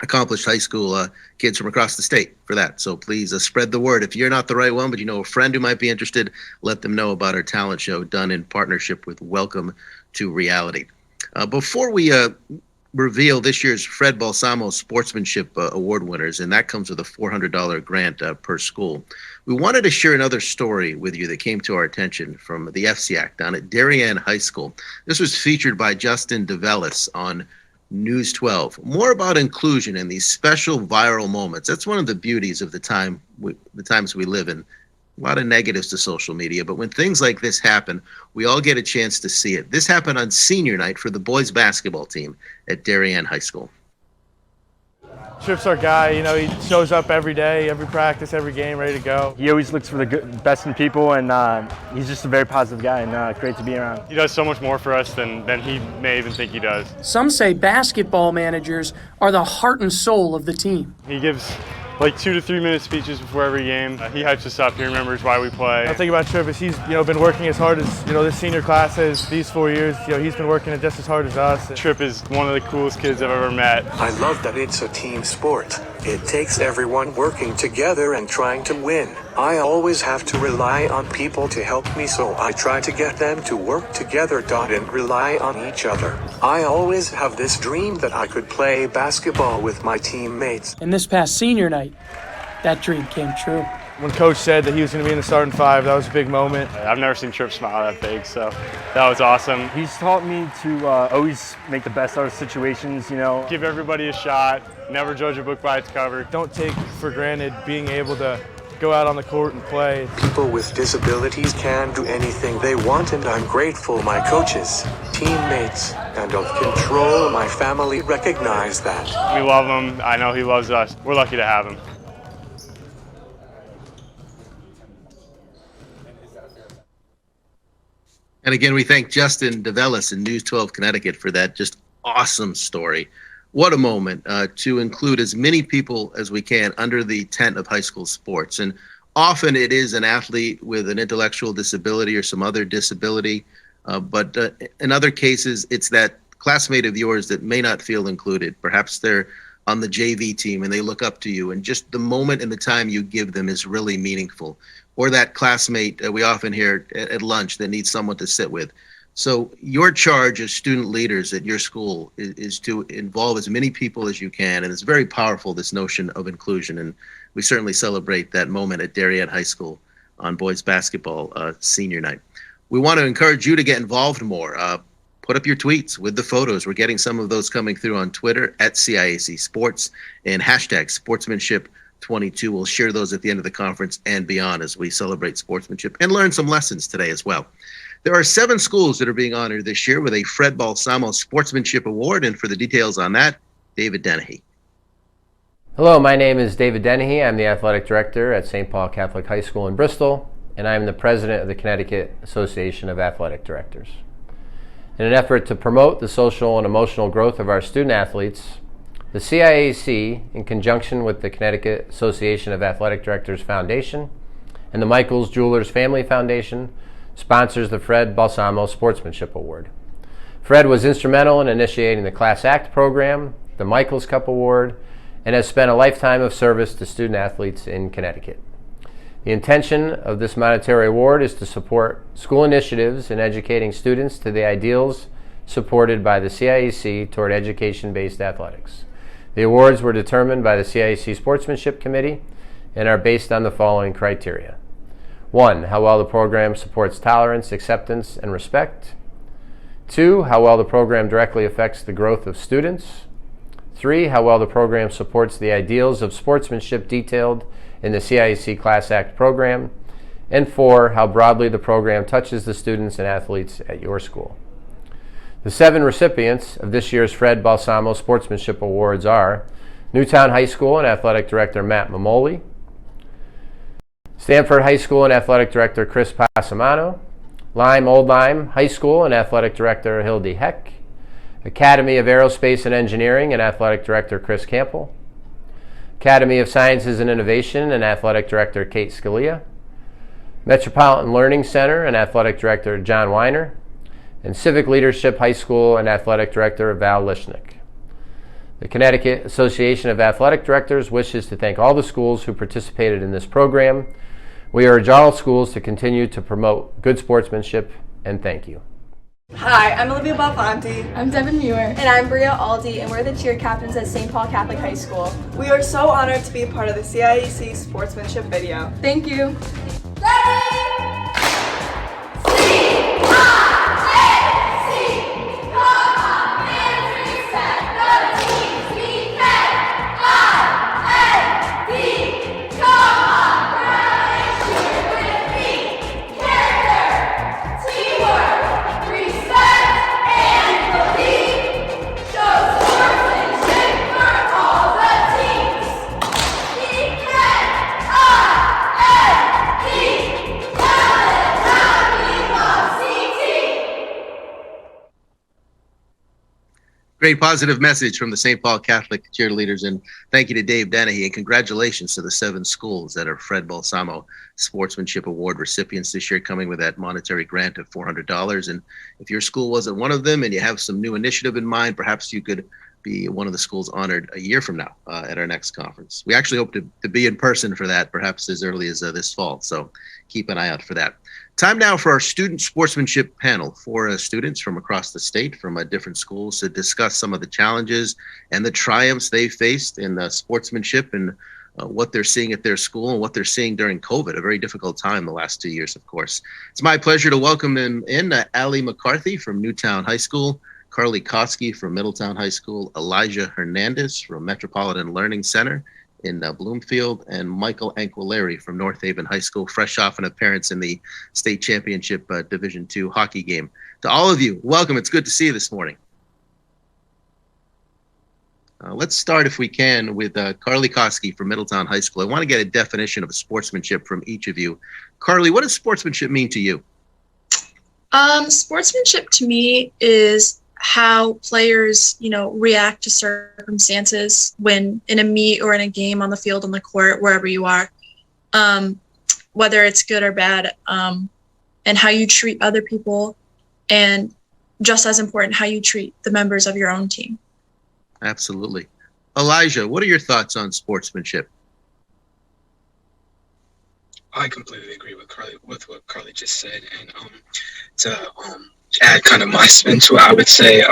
accomplished high school kids from across the state for that. So please spread the word. If you're not the right one, but you know a friend who might be interested, let them know about our talent show done in partnership with Welcome to Reality. Before we reveal this year's Fred Balsamo Sportsmanship Award winners, and that comes with a $400 grant per school. We wanted to share another story with you that came to our attention from the CAS-CIAC down at Darien High School. This was featured by Justin DeVellis on News 12. More about inclusion and these special viral moments. That's one of the beauties of the times we live in. A lot of negatives to social media, but when things like this happen, we all get a chance to see it. This happened on senior night for the boys basketball team at Darien High School. Tripp's our guy. He shows up every day, every practice, every game, ready to go. He always looks for the best in people, and he's just a very positive guy, and great to be around. He does so much more for us than he may even think he does. Some say basketball managers are the heart and soul of the team. He gives like 2 to 3 minute speeches before every game. He hypes us up. He remembers why we play. I think about Tripp is he's been working as hard as this senior class has these 4 years. He's been working just as hard as us. Tripp is one of the coolest kids I've ever met. I love that it's a team sport. It takes everyone working together and trying to win. I always have to rely on people to help me, so I try to get them to work together and rely on each other. I always have this dream that I could play basketball with my teammates. And this past senior night, that dream came true. When Coach said that he was going to be in the starting 5, that was a big moment. I've never seen Tripp smile that big, so that was awesome. He's taught me to always make the best out of situations, Give everybody a shot, never judge a book by its cover. Don't take for granted being able to go out on the court and play. People with disabilities can do anything they want, and I'm grateful my coaches, teammates, and of control, my family recognize that. We love him. I know he loves us. We're lucky to have him. And again, we thank Justin DeVellis in News 12 Connecticut for that just awesome story. What a moment to include as many people as we can under the tent of high school sports. And often it is an athlete with an intellectual disability or some other disability. But in other cases, it's that classmate of yours that may not feel included. Perhaps they're on the JV team and they look up to you, and just the moment and the time you give them is really meaningful. Or that classmate we often hear at lunch that needs someone to sit with. So your charge as student leaders at your school is to involve as many people as you can, and it's very powerful, this notion of inclusion, and we certainly celebrate that moment at Darien High School on boys basketball senior night. We want to encourage you to get involved more. Put up your tweets with the photos. We're getting some of those coming through on Twitter at CIAC Sports and hashtag Sportsmanship 22. We'll share those at the end of the conference and beyond as we celebrate sportsmanship and learn some lessons today as well. There are 7 schools that are being honored this year with a Fred Balsamo Sportsmanship Award, and for the details on that, David Dennehy. Hello, my name is David Dennehy. I'm the athletic director at St. Paul Catholic High School in Bristol, and I'm the president of the Connecticut Association of Athletic Directors. In an effort to promote the social and emotional growth of our student athletes, the CIAC, in conjunction with the Connecticut Association of Athletic Directors Foundation and the Michaels Jewelers Family Foundation, sponsors the Fred Balsamo Sportsmanship Award. Fred was instrumental in initiating the CAS-CIAC program, the Michaels Cup Award, and has spent a lifetime of service to student athletes in Connecticut. The intention of this monetary award is to support school initiatives in educating students to the ideals supported by the CIAC toward education-based athletics. The awards were determined by the CIAC Sportsmanship Committee and are based on the following criteria. 1, how well the program supports tolerance, acceptance, and respect. 2, how well the program directly affects the growth of students. 3, how well the program supports the ideals of sportsmanship detailed in the CIAC CAS-CIAC program. And 4, how broadly the program touches the students and athletes at your school. The 7 recipients of this year's Fred Balsamo Sportsmanship Awards are Newtown High School and Athletic Director Matt Mamoli, Stanford High School and Athletic Director Chris Passamano, Old Lyme High School and Athletic Director Hildy Heck, Academy of Aerospace and Engineering and Athletic Director Chris Campbell, Academy of Sciences and Innovation and Athletic Director Kate Scalia, Metropolitan Learning Center and Athletic Director John Weiner, and Civic Leadership High School and Athletic Director Val Lishnick. The Connecticut Association of Athletic Directors wishes to thank all the schools who participated in this program. We urge all schools to continue to promote good sportsmanship, and thank you. Hi, I'm Olivia Belfanti. I'm Devin Muir. And I'm Bria Aldi, and we're the cheer captains at St. Paul Catholic High School. We are so honored to be a part of the CIAC Sportsmanship video. Thank you. Great positive message from the St. Paul Catholic cheerleaders, and thank you to Dave Dennehy, and congratulations to the 7 schools that are Fred Balsamo Sportsmanship Award recipients this year, coming with that monetary grant of $400. And if your school wasn't one of them and you have some new initiative in mind, perhaps you could be one of the schools honored a year from now at our next conference. We actually hope to be in person for that, perhaps as early as this fall, so keep an eye out for that. Time now for our student sportsmanship panel. 4 students from across the state, from different schools, to discuss some of the challenges and the triumphs they faced in sportsmanship and what they're seeing at their school and what they're seeing during COVID, a very difficult time the last 2 years, of course. It's my pleasure to welcome them in Allie McCarthy from Newtown High School, Carly Koski from Middletown High School, Elijah Hernandez from Metropolitan Learning Center in Bloomfield, and Michael Anquilleri from North Haven High School, fresh off an appearance in the state championship Division II hockey game. To all of you, welcome. It's good to see you this morning. Let's start, if we can, with Carly Koski from Middletown High School. I want to get a definition of sportsmanship from each of you. Carly, what does sportsmanship mean to you? Sportsmanship to me is how players, react to circumstances when in a meet or in a game on the field, on the court, wherever you are, whether it's good or bad, and how you treat other people, and just as important, how you treat the members of your own team. Absolutely. Elijah, what are your thoughts on sportsmanship? I completely agree with what Carly just said, and to add kind of my spin to it, I would say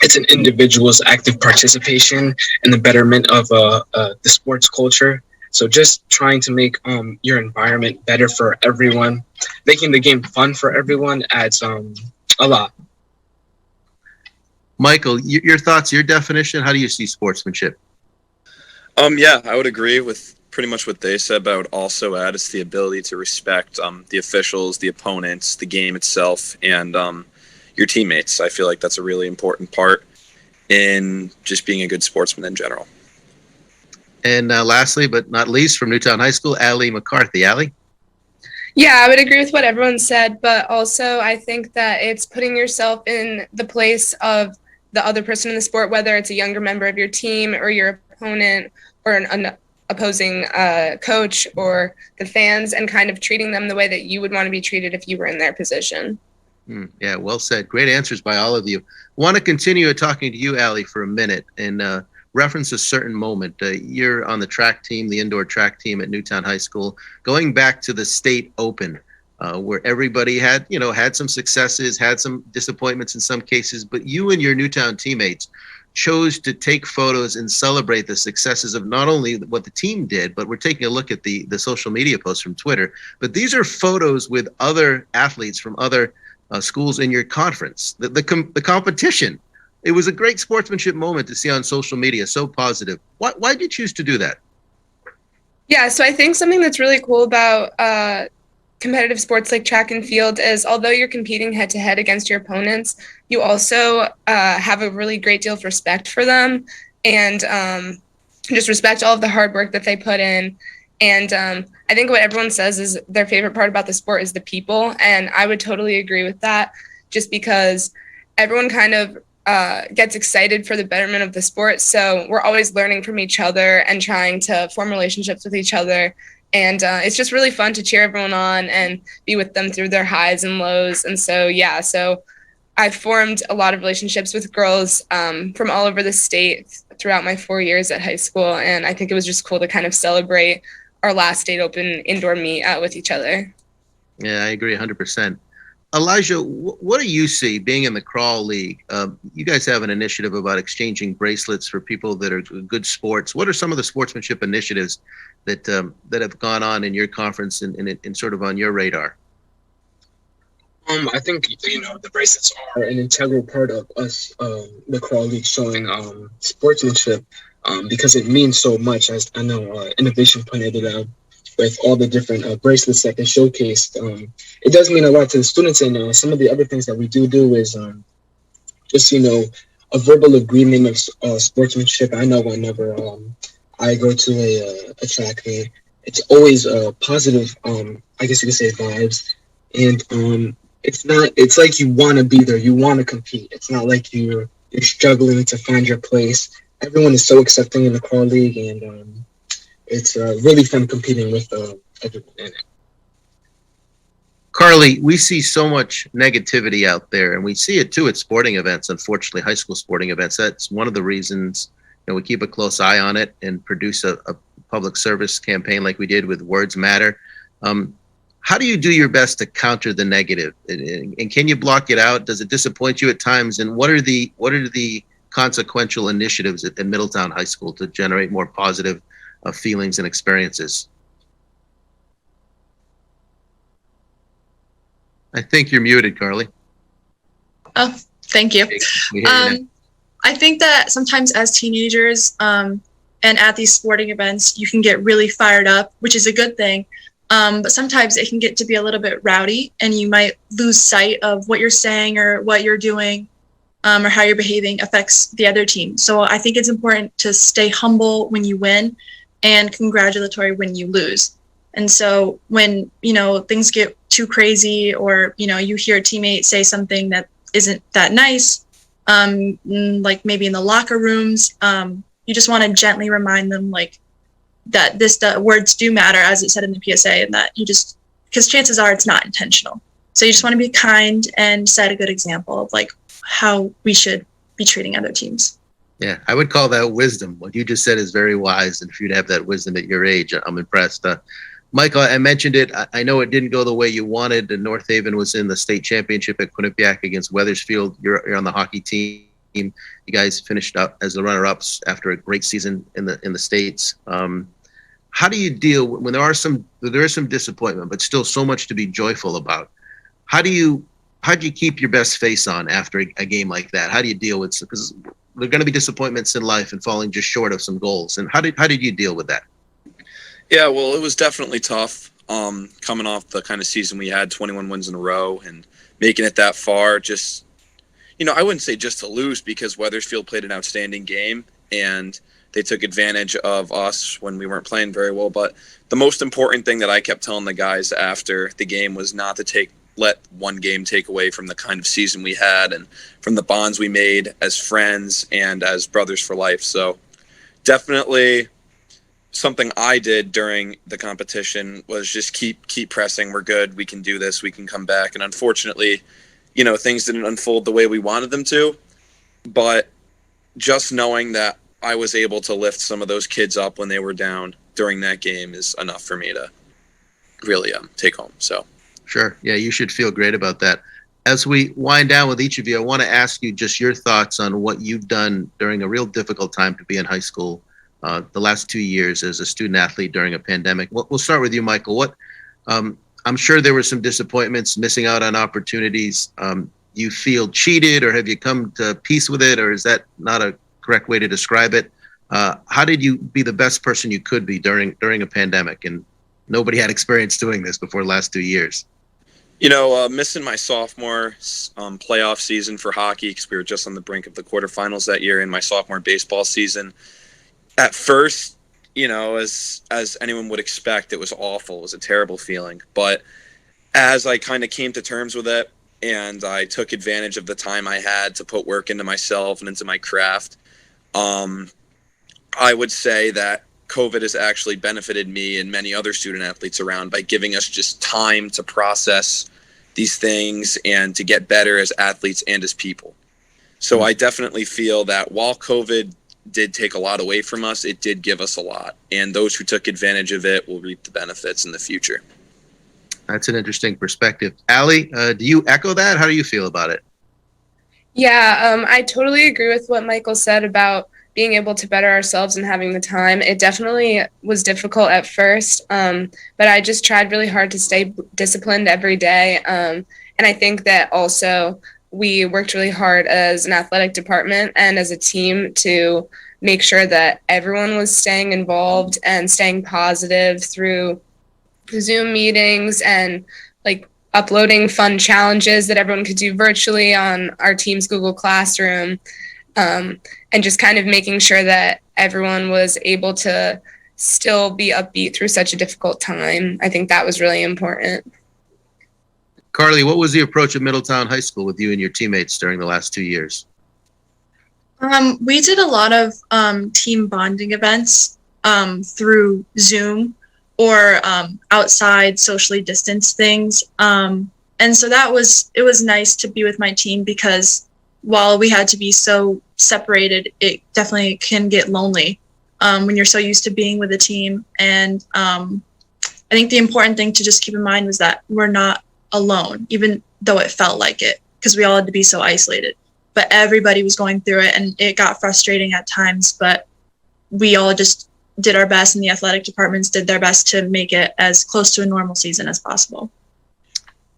it's an individual's active participation in the betterment of the sports culture. So just trying to make your environment better for everyone, making the game fun for everyone adds a lot. Michael, your thoughts, your definition, how do you see sportsmanship? Yeah, I would agree with pretty much what they said, but I would also add it's the ability to respect the officials, the opponents, the game itself, and your teammates. I feel like that's a really important part in just being a good sportsman in general. And lastly, but not least, from Newtown High School, Allie McCarthy. Allie? Yeah, I would agree with what everyone said, but also I think that it's putting yourself in the place of the other person in the sport, whether it's a younger member of your team or your opponent or an opposing coach or the fans, and kind of treating them the way that you would want to be treated if you were in their position. Yeah, well said. Great answers by all of you. Want to continue talking to you, Allie, for a minute and reference a certain moment. You're on the track team, the indoor track team at Newtown High School, going back to the state open, where everybody had some successes, had some disappointments in some cases, but you and your Newtown teammates chose to take photos and celebrate the successes of not only what the team did, but we're taking a look at the social media posts from Twitter. But these are photos with other athletes from other schools in your conference. The competition. It was a great sportsmanship moment to see on social media, so positive. Why did you choose to do that? Yeah, so I think something that's really cool about competitive sports like track and field is, although you're competing head to head against your opponents, you also have a really great deal of respect for them, and just respect all of the hard work that they put in. And I think what everyone says is their favorite part about the sport is the people, and I would totally agree with that, just because everyone kind of gets excited for the betterment of the sport. So we're always learning from each other and trying to form relationships with each other. And it's just really fun to cheer everyone on and be with them through their highs and lows. And so, yeah, so I've formed a lot of relationships with girls from all over the state throughout my 4 years at high school. And I think it was just cool to kind of celebrate our last state open indoor meet with each other. Yeah, I agree 100%. Elijah, what do you see being in the Crawl League? You guys have an initiative about exchanging bracelets for people that are good sports. What are some of the sportsmanship initiatives that have gone on in your conference and sort of on your radar? I think the bracelets are an integral part of us, the Crawl League, showing sportsmanship because it means so much. As I know, Innovation pointed it out with all the different bracelets that they showcased. It does mean a lot to the students, and some of the other things that we do is just a verbal agreement of sportsmanship. I know whenever I go to a track meet, it's always positive, I guess you could say, vibes, and it's like you want to be there, you want to compete. It's not like you're struggling to find your place. Everyone is so accepting in the Crawl League, and it's really fun competing with everyone in it. Carly, we see so much negativity out there, and we see it too at sporting events, unfortunately, high school sporting events. That's one of the reasons we keep a close eye on it and produce a public service campaign like we did with Words Matter. How do you do your best to counter the negative? And can you block it out? Does it disappoint you at times? And what are the consequential initiatives at Middletown High School to generate more positive feelings and experiences? I think you're muted, Carly. Oh, thank you. I think that sometimes as teenagers and at these sporting events, you can get really fired up, which is a good thing. But sometimes it can get to be a little bit rowdy, and you might lose sight of what you're saying or what you're doing or how you're behaving affects the other team. So I think it's important to stay humble when you win and congratulatory when you lose. And so when, things get too crazy, or, you hear a teammate say something that isn't that nice, like maybe in the locker rooms. You just want to gently remind them like that the words do matter, as it said in the PSA, and that because chances are it's not intentional. So you just want to be kind and set a good example of like how we should be treating other teams. Yeah, I would call that wisdom. What you just said is very wise, and for you to have that wisdom at your age, I'm impressed. Michael, I mentioned it. I know it didn't go the way you wanted. North Haven was in the state championship at Quinnipiac against Wethersfield. You're on the hockey team. You guys finished up as the runner-ups after a great season in the States. How do you deal when there is some disappointment, but still so much to be joyful about? How do you keep your best face on after a game like that? How do you deal with, because there are going to be disappointments in life and falling just short of some goals. And how did you deal with that? Yeah, well, it was definitely tough coming off the kind of season we had, 21 wins in a row, and making it that far. Just, I wouldn't say just to lose, because Wethersfield played an outstanding game and they took advantage of us when we weren't playing very well. But the most important thing that I kept telling the guys after the game was not to let one game take away from the kind of season we had and from the bonds we made as friends and as brothers for life. So definitely something I did during the competition was just keep pressing. We're good. We can do this. We can come back. And unfortunately, things didn't unfold the way we wanted them to. But just knowing that I was able to lift some of those kids up when they were down during that game is enough for me to really take home. So. Sure. Yeah, you should feel great about that. As we wind down with each of you, I want to ask you just your thoughts on what you've done during a real difficult time to be in high school, the last 2 years as a student athlete during a pandemic. We'll start with you, Michael. I'm sure there were some disappointments, missing out on opportunities. You feel cheated, or have you come to peace with it, or is that not a correct way to describe it? How did you be the best person you could be during a pandemic? And nobody had experience doing this before the last 2 years. Missing my sophomore playoff season for hockey, because we were just on the brink of the quarterfinals that year, and my sophomore baseball season. At first, as anyone would expect, it was awful. It was a terrible feeling. But as I kind of came to terms with it, and I took advantage of the time I had to put work into myself and into my craft, I would say that COVID has actually benefited me and many other student athletes around by giving us just time to process these things and to get better as athletes and as people. So I definitely feel that while COVID did take a lot away from us, it did give us a lot. And those who took advantage of it will reap the benefits in the future. That's an interesting perspective. Allie, do you echo that? How do you feel about it? Yeah, I totally agree with what Michael said about being able to better ourselves and having the time. It definitely was difficult at first, but I just tried really hard to stay disciplined every day. And I think that also we worked really hard as an athletic department and as a team to make sure that everyone was staying involved and staying positive through Zoom meetings and like uploading fun challenges that everyone could do virtually on our team's Google Classroom. And just kind of making sure that everyone was able to still be upbeat through such a difficult time. I think that was really important. Carly, what was the approach at Middletown High School with you and your teammates during the last 2 years? We did a lot of team bonding events through Zoom or outside socially distanced things. And so it was nice to be with my team, because while we had to be so separated, it definitely can get lonely when you're so used to being with a team. And I think the important thing to just keep in mind was that we're not alone, even though it felt like it, because we all had to be so isolated. But everybody was going through it, and it got frustrating at times, but we all just did our best, and the athletic departments did their best to make it as close to a normal season as possible.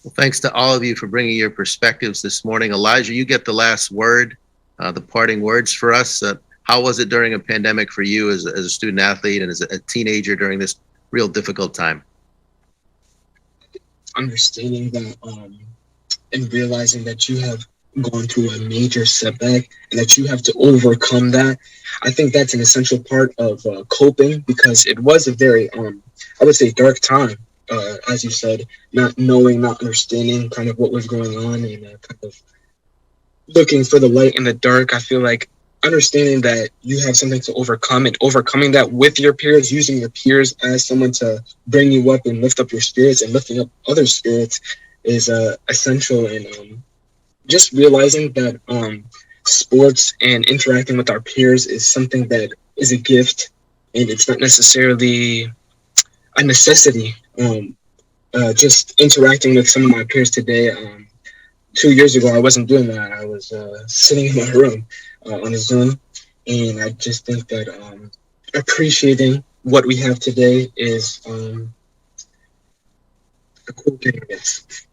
Well, thanks to all of you for bringing your perspectives this morning. Elijah, you get the last word, the parting words for us. How was it during a pandemic for you as a student athlete and as a teenager during this real difficult time? Understanding that and realizing that you have gone through a major setback and that you have to overcome that. I think that's an essential part of coping, because it was a very, I would say, dark time. As you said, not knowing, not understanding kind of what was going on, and kind of looking for the light in the dark. I feel like understanding that you have something to overcome and overcoming that with your peers, using your peers as someone to bring you up and lift up your spirits and lifting up other spirits is essential. And just realizing that sports and interacting with our peers is something that is a gift, and it's not necessarily a necessity. Just interacting with some of my peers today. 2 years ago, I wasn't doing that. I was sitting in my room on a Zoom, and I just think that appreciating what we have today is a cool thing, I guess.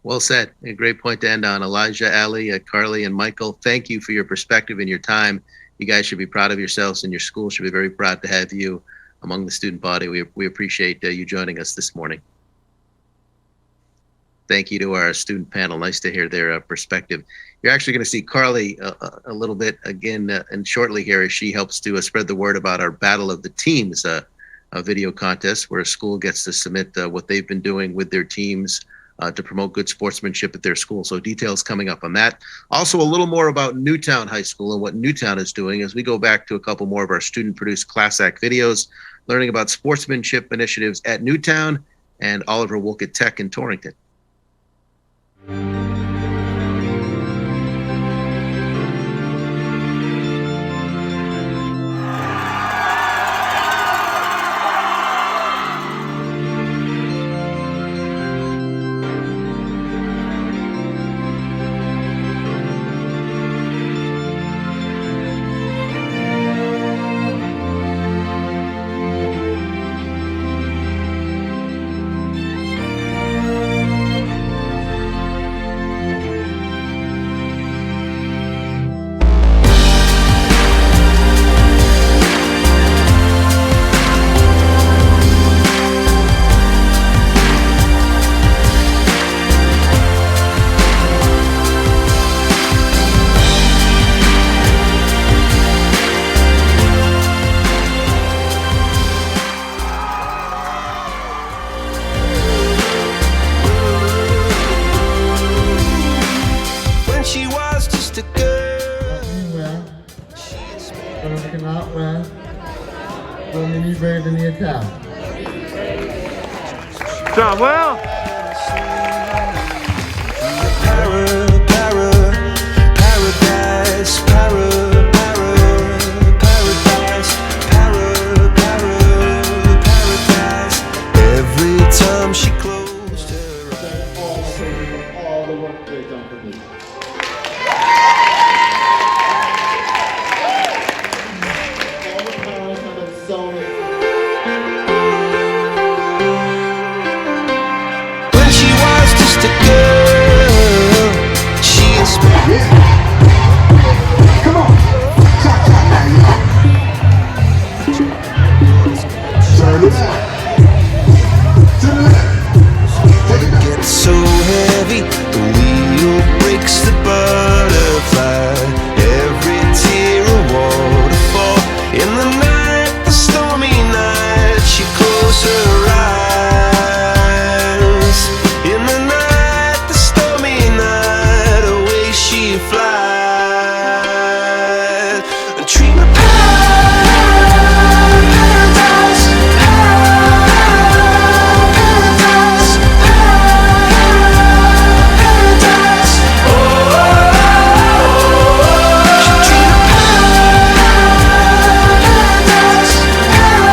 Well said. A great point to end on. Elijah, Ali, Carly, and Michael, thank you for your perspective and your time. You guys should be proud of yourselves, and your school should be very proud to have you among the student body. We appreciate you joining us this morning. Thank you to our student panel. Nice to hear their perspective. You're actually going to see Carly a little bit again and shortly here as she helps to spread the word about our Battle of the Teams video contest, where a school gets to submit what they've been doing with their teams to promote good sportsmanship at their school. So details coming up on that. Also a little more about Newtown High School and what Newtown is doing as we go back to a couple more of our student-produced CAS-CIAC videos, learning about sportsmanship initiatives at Newtown and Oliver Wolcott Tech in Torrington. John, well. Every time she closed her eyes. All the work they've done for me. All the parents have been so When she was just a girl, she inspired. Come on, turn it to the left. It gets so heavy, the wheel breaks the butterfly. Every tear a waterfall. In the night, the stormy night, she closed her eyes. In the night, the stormy night, away she flies. And dream of paradise, paradise, paradise. Oh, she dream of paradise, paradise, paradise. Oh.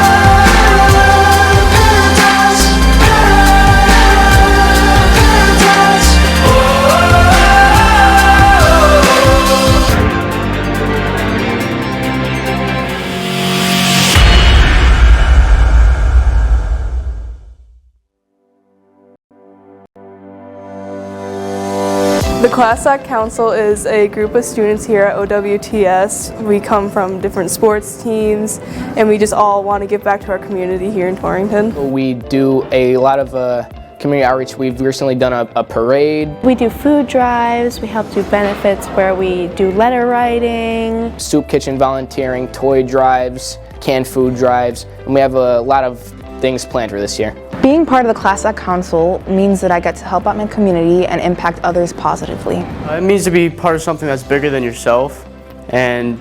The CAS-CIAC Council is a group of students here at OWTS. We come from different sports teams, and we just all want to give back to our community here in Torrington. We do a lot of community outreach. We've recently done a parade. We do food drives, we help do benefits where we do letter writing. Soup kitchen volunteering, toy drives, canned food drives, and we have a lot of things planned for this year. Being part of the CAS-CIAC Council means that I get to help out my community and impact others positively. It means to be part of something that's bigger than yourself and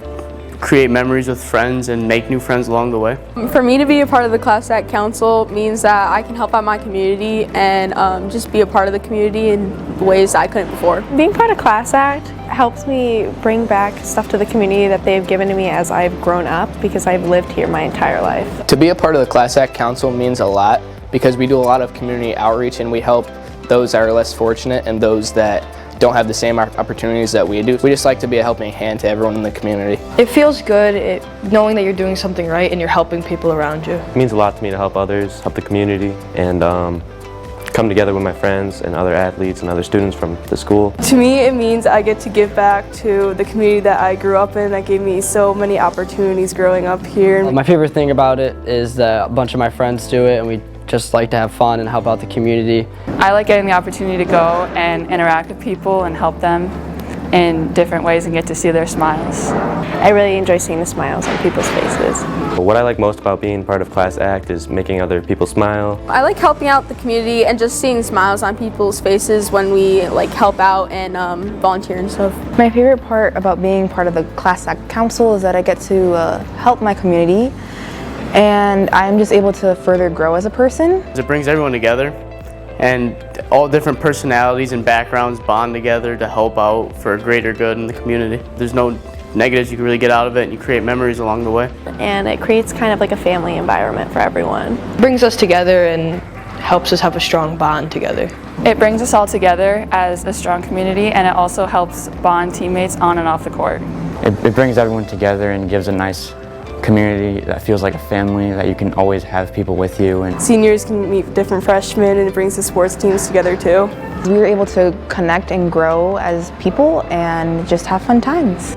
create memories with friends and make new friends along the way. For me to be a part of the CAS-CIAC Council means that I can help out my community and just be a part of the community in ways I couldn't before. Being part of CAS-CIAC helps me bring back stuff to the community that they've given to me as I've grown up because I've lived here my entire life. To be a part of the CAS-CIAC Council means a lot because we do a lot of community outreach and we help those that are less fortunate and those that don't have the same opportunities that we do. We just like to be a helping hand to everyone in the community. It feels good knowing that you're doing something right and you're helping people around you. It means a lot to me to help others, help the community, and come together with my friends and other athletes and other students from the school. To me, it means I get to give back to the community that I grew up in that gave me so many opportunities growing up here. My favorite thing about it is that a bunch of my friends do it and we just like to have fun and help out the community. I like getting the opportunity to go and interact with people and help them in different ways and get to see their smiles. I really enjoy seeing the smiles on people's faces. What I like most about being part of CAS-CIAC is making other people smile. I like helping out the community and just seeing smiles on people's faces when we help out and volunteer and stuff. My favorite part about being part of the CAS-CIAC Council is that I get to help my community and I'm just able to further grow as a person. It brings everyone together and all different personalities and backgrounds bond together to help out for a greater good in the community. There's no negatives you can really get out of it and you create memories along the way. And it creates kind of like a family environment for everyone. It brings us together and helps us have a strong bond together. It brings us all together as a strong community and it also helps bond teammates on and off the court. It brings everyone together and gives a nice community that feels like a family, that you can always have people with you. And seniors can meet different freshmen and it brings the sports teams together too. We were able to connect and grow as people and just have fun times.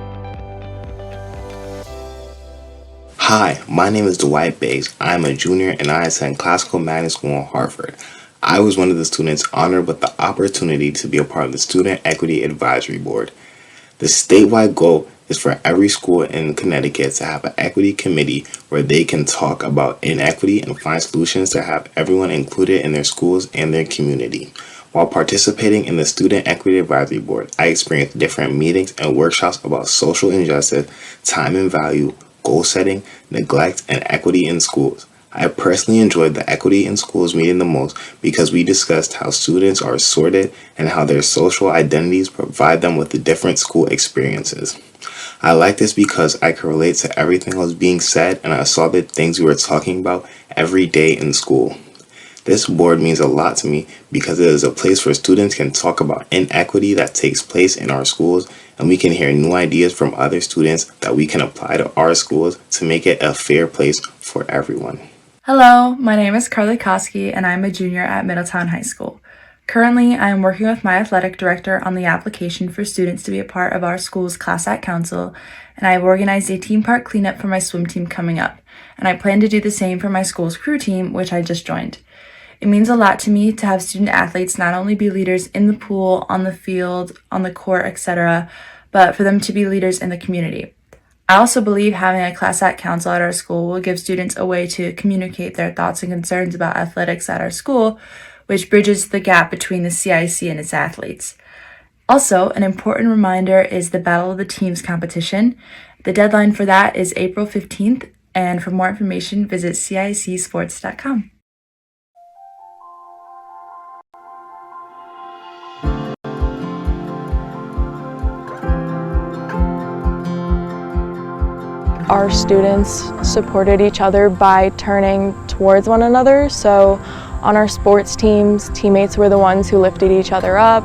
Hi, my name is Dwight Biggs. I am a junior and I attend Classical Magnet School in Hartford. I was one of the students honored with the opportunity to be a part of the Student Equity Advisory Board. The statewide goal is for every school in Connecticut to have an equity committee where they can talk about inequity and find solutions to have everyone included in their schools and their community. While participating in the Student Equity Advisory Board, I experienced different meetings and workshops about social injustice, time and value, goal setting, neglect, and equity in schools. I personally enjoyed the Equity in Schools meeting the most because we discussed how students are sorted and how their social identities provide them with the different school experiences. I like this because I could relate to everything that was being said and I saw the things we were talking about every day in school. This board means a lot to me because it is a place where students can talk about inequity that takes place in our schools and we can hear new ideas from other students that we can apply to our schools to make it a fair place for everyone. Hello, my name is Carly Koski and I'm a junior at Middletown High School. Currently, I am working with my athletic director on the application for students to be a part of our school's CAS-CIAC Council, and I have organized a team park cleanup for my swim team coming up, and I plan to do the same for my school's crew team, which I just joined. It means a lot to me to have student athletes not only be leaders in the pool, on the field, on the court, etc., but for them to be leaders in the community. I also believe having a CAS-CIAC Council at our school will give students a way to communicate their thoughts and concerns about athletics at our school, which bridges the gap between the CIAC and its athletes. Also, an important reminder is the Battle of the Teams competition. The deadline for that is April 15th, and for more information, visit CIACsports.com. Our students supported each other by turning towards one another. So on our sports teams, teammates were the ones who lifted each other up.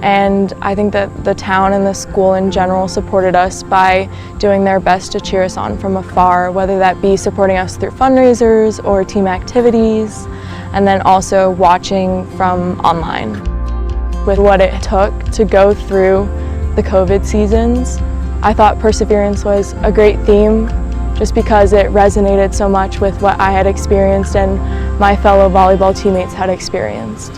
And I think that the town and the school in general supported us by doing their best to cheer us on from afar, whether that be supporting us through fundraisers or team activities, and then also watching from online. With what it took to go through the COVID seasons, I thought perseverance was a great theme just because it resonated so much with what I had experienced and my fellow volleyball teammates had experienced.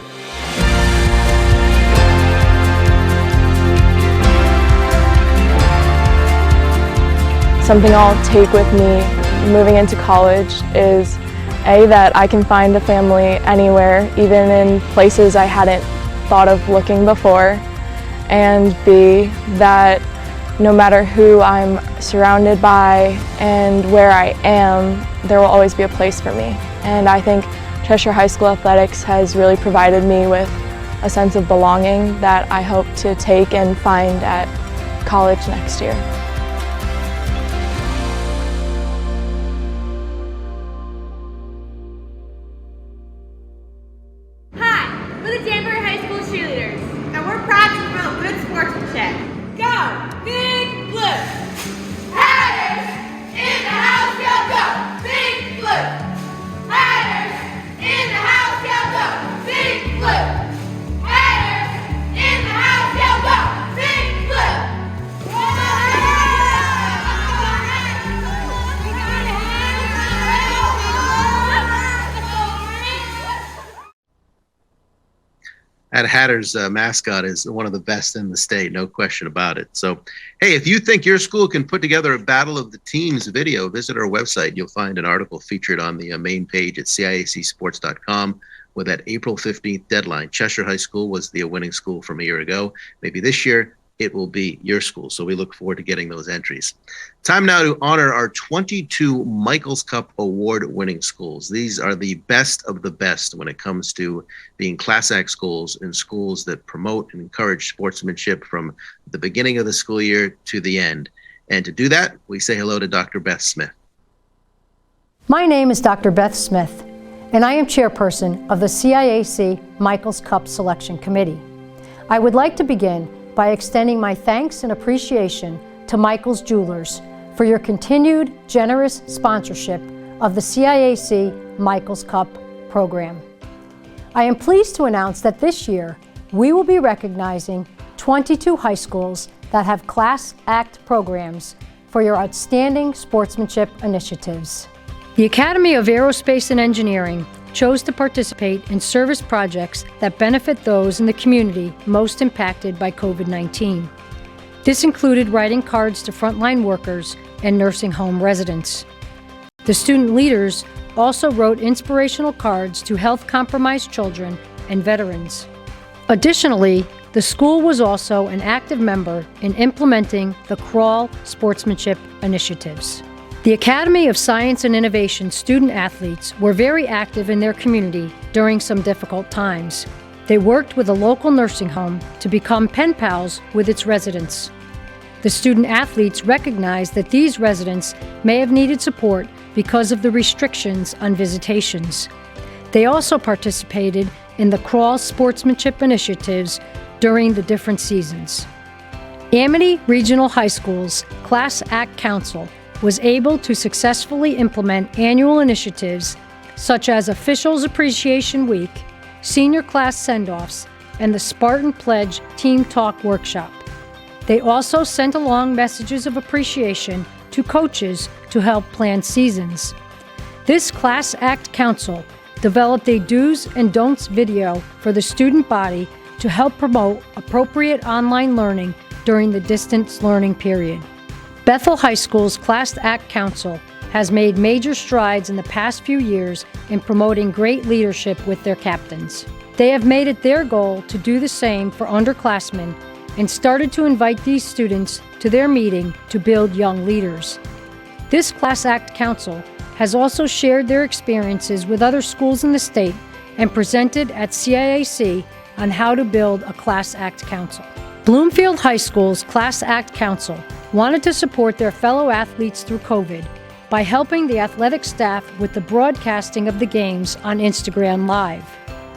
Something I'll take with me moving into college is that I can find a family anywhere, even in places I hadn't thought of looking before, and B, that no matter who I'm surrounded by and where I am, there will always be a place for me. And I think Cheshire High School Athletics has really provided me with a sense of belonging that I hope to take and find at college next year. Hi, we're the Danbury High School cheerleaders, and we're proud to promote good sportsmanship. Go, Big Blue! Hatters in the house, go, go, Big Blue! Hatters in the house, go, go, Big Blue! Hatters in the house, go, go, Big Blue! That Hatters mascot is one of the best in the state, no question about it. So, hey, if you think your school can put together a Battle of the Teams video, visit our website. You'll find an article featured on the main page at CIACsports.com with that April 15th deadline. Cheshire High School was the winning school from a year ago. Maybe this year it will be your school. So we look forward to getting those entries. Time now to honor our 22 Michaels Cup award-winning schools. These are the best of the best when it comes to being Class Act schools and schools that promote and encourage sportsmanship from the beginning of the school year to the end. And to do that, we say hello to Dr. Beth Smith. My name is Dr. Beth Smith, and I am chairperson of the CIAC Michaels Cup Selection Committee. I would like to begin by extending my thanks and appreciation to Michaels Jewelers for your continued generous sponsorship of the CIAC Michaels Cup program. I am pleased to announce that this year we will be recognizing 22 high schools that have Class Act programs for your outstanding sportsmanship initiatives. The Academy of Aerospace and Engineering chose to participate in service projects that benefit those in the community most impacted by COVID-19. This included writing cards to frontline workers and nursing home residents. The student leaders also wrote inspirational cards to health-compromised children and veterans. Additionally, the school was also an active member in implementing the Crawl sportsmanship initiatives. The Academy of Science and Innovation student athletes were very active in their community during some difficult times. They worked with a local nursing home to become pen pals with its residents. The student athletes recognized that these residents may have needed support because of the restrictions on visitations. They also participated in the Crawl sportsmanship initiatives during the different seasons. Amity Regional High School's Class Act Council was able to successfully implement annual initiatives such as Officials Appreciation Week, Senior Class Send-Offs, and the Spartan Pledge Team Talk Workshop. They also sent along messages of appreciation to coaches to help plan seasons. This Class Act Council developed a do's and don'ts video for the student body to help promote appropriate online learning during the distance learning period. Bethel High School's Class Act Council has made major strides in the past few years in promoting great leadership with their captains. They have made it their goal to do the same for underclassmen and started to invite these students to their meeting to build young leaders. This Class Act Council has also shared their experiences with other schools in the state and presented at CIAC on how to build a Class Act Council. Bloomfield High School's Class Act Council wanted to support their fellow athletes through COVID by helping the athletic staff with the broadcasting of the games on Instagram Live.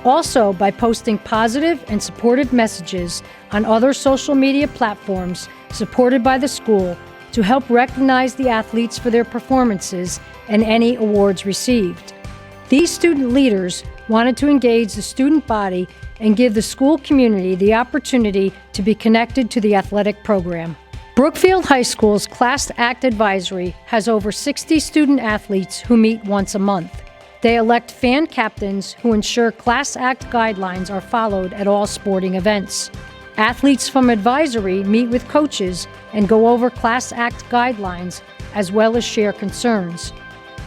Also by posting positive and supportive messages on other social media platforms supported by the school to help recognize the athletes for their performances and any awards received. These student leaders wanted to engage the student body and give the school community the opportunity to be connected to the athletic program. Brookfield High School's Class Act Advisory has over 60 student athletes who meet once a month. They elect fan captains who ensure Class Act guidelines are followed at all sporting events. Athletes from advisory meet with coaches and go over Class Act guidelines as well as share concerns.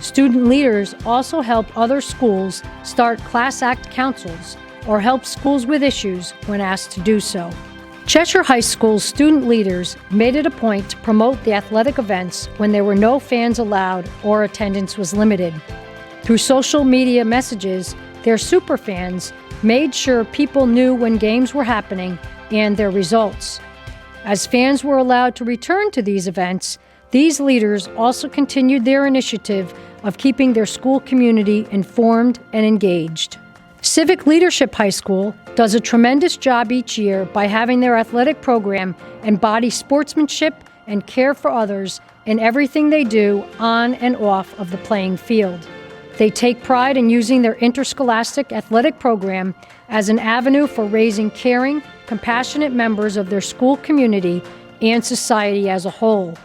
Student leaders also help other schools start Class Act councils or help schools with issues when asked to do so. Cheshire High School's student leaders made it a point to promote the athletic events when there were no fans allowed or attendance was limited. Through social media messages, their superfans made sure people knew when games were happening and their results. As fans were allowed to return to these events, these leaders also continued their initiative of keeping their school community informed and engaged. Civic Leadership High School does a tremendous job each year by having their athletic program embody sportsmanship and care for others in everything they do on and off of the playing field. They take pride in using their interscholastic athletic program as an avenue for raising caring, compassionate members of their school community and society as a whole.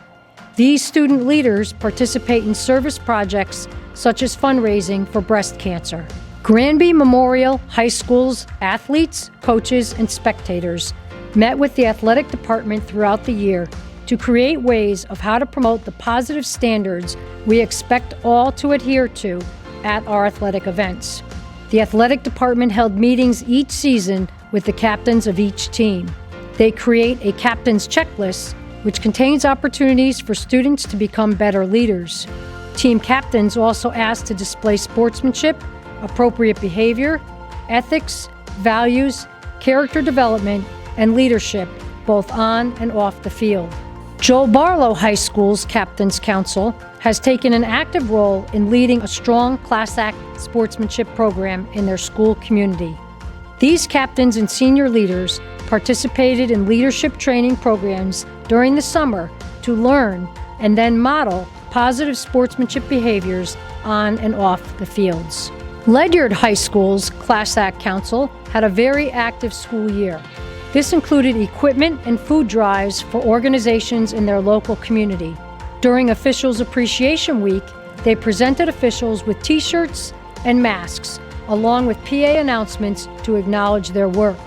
These student leaders participate in service projects such as fundraising for breast cancer. Granby Memorial High School's athletes, coaches, and spectators met with the athletic department throughout the year to create ways of how to promote the positive standards we expect all to adhere to at our athletic events. The athletic department held meetings each season with the captains of each team. They create a captain's checklist, which contains opportunities for students to become better leaders. Team captains also asked to display sportsmanship, appropriate behavior, ethics, values, character development, and leadership, both on and off the field. Joel Barlow High School's Captain's Council has taken an active role in leading a strong Class Act sportsmanship program in their school community. These captains and senior leaders participated in leadership training programs during the summer to learn and then model positive sportsmanship behaviors on and off the fields. Ledyard High School's Class Act Council had a very active school year. This included equipment and food drives for organizations in their local community. During Officials Appreciation Week, they presented officials with t-shirts and masks, along with PA announcements to acknowledge their work.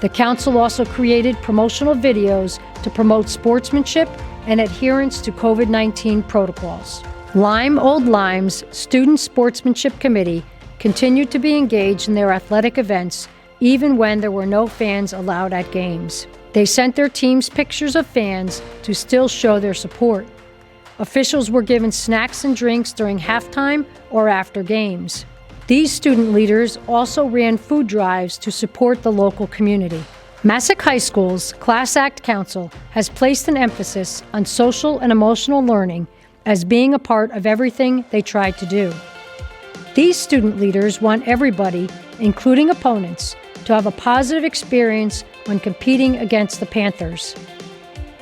The council also created promotional videos to promote sportsmanship and adherence to COVID-19 protocols. Lyme Old Lyme's Student Sportsmanship Committee continued to be engaged in their athletic events even when there were no fans allowed at games. They sent their teams pictures of fans to still show their support. Officials were given snacks and drinks during halftime or after games. These student leaders also ran food drives to support the local community. Massac High School's Class Act Council has placed an emphasis on social and emotional learning as being a part of everything they try to do. These student leaders want everybody, including opponents, to have a positive experience when competing against the Panthers.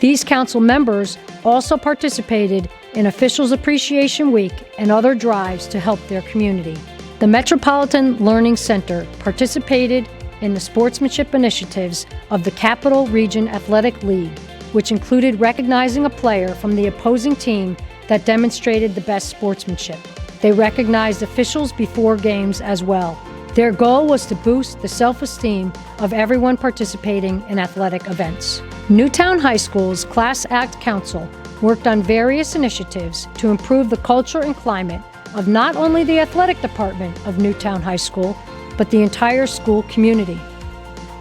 These council members also participated in Officials Appreciation Week and other drives to help their community. The Metropolitan Learning Center participated in the sportsmanship initiatives of the Capital Region Athletic League, which included recognizing a player from the opposing team that demonstrated the best sportsmanship. They recognized officials before games as well. Their goal was to boost the self-esteem of everyone participating in athletic events. Newtown High School's Class Act Council worked on various initiatives to improve the culture and climate of not only the athletic department of Newtown High School, but the entire school community.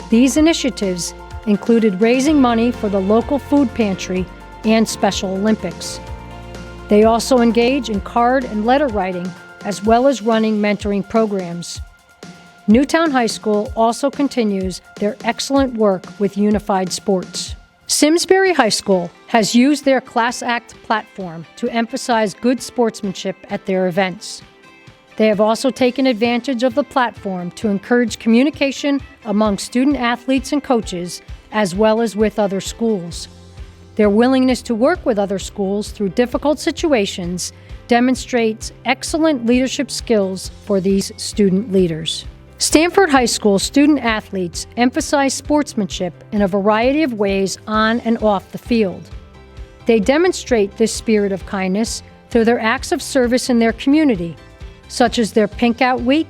These initiatives included raising money for the local food pantry and Special Olympics. They also engage in card and letter writing, as well as running mentoring programs. Newtown High School also continues their excellent work with unified sports. Simsbury High School has used their Class Act platform to emphasize good sportsmanship at their events. They have also taken advantage of the platform to encourage communication among student athletes and coaches, as well as with other schools. Their willingness to work with other schools through difficult situations demonstrates excellent leadership skills for these student leaders. Stanford High School student athletes emphasize sportsmanship in a variety of ways on and off the field. They demonstrate this spirit of kindness through their acts of service in their community, such as their Pink Out Week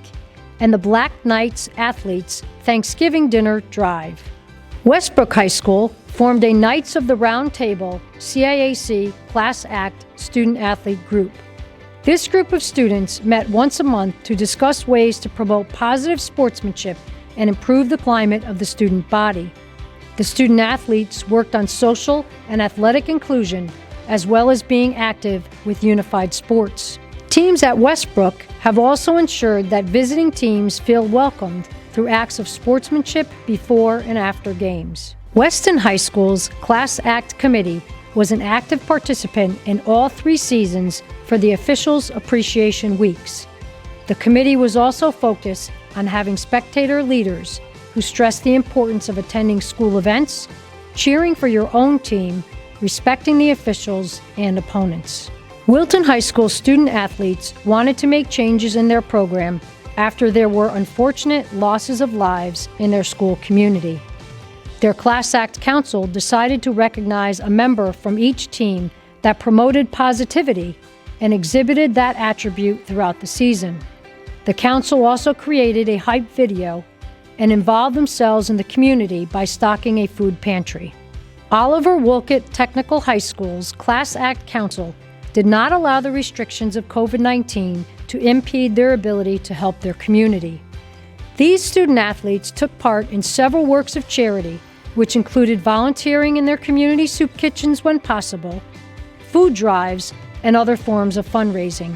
and the Black Knights Athletes Thanksgiving Dinner Drive. Westbrook High School formed a Knights of the Round Table CIAC Class Act student athlete group. This group of students met once a month to discuss ways to promote positive sportsmanship and improve the climate of the student body. The student athletes worked on social and athletic inclusion, as well as being active with unified sports. Teams at Westbrook have also ensured that visiting teams feel welcomed through acts of sportsmanship before and after games. Weston High School's CAS-CIAC committee was an active participant in all 3 seasons for the Officials Appreciation Weeks. The committee was also focused on having spectator leaders who stressed the importance of attending school events, cheering for your own team, respecting the officials and opponents. Wilton High School student athletes wanted to make changes in their program after there were unfortunate losses of lives in their school community. Their CAS-CIAC council decided to recognize a member from each team that promoted positivity and exhibited that attribute throughout the season. The council also created a hype video and involved themselves in the community by stocking a food pantry. Oliver Wolcott Technical High School's CAS-CIAC council did not allow the restrictions of COVID-19 to impede their ability to help their community. These student athletes took part in several works of charity, which included volunteering in their community soup kitchens when possible, food drives, and other forms of fundraising.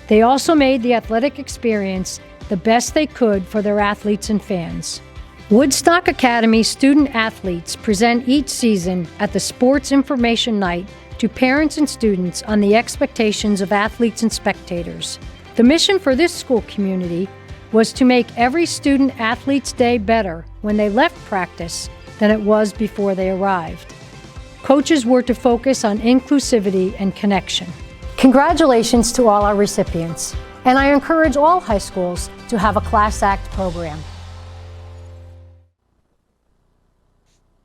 They also made the athletic experience the best they could for their athletes and fans. Woodstock Academy student athletes present each season at the Sports Information Night to parents and students on the expectations of athletes and spectators. The mission for this school community was to make every student athlete's day better when they left practice than it was before they arrived. Coaches were to focus on inclusivity and connection. Congratulations to all our recipients, and I encourage all high schools to have a CAS-CIAC program.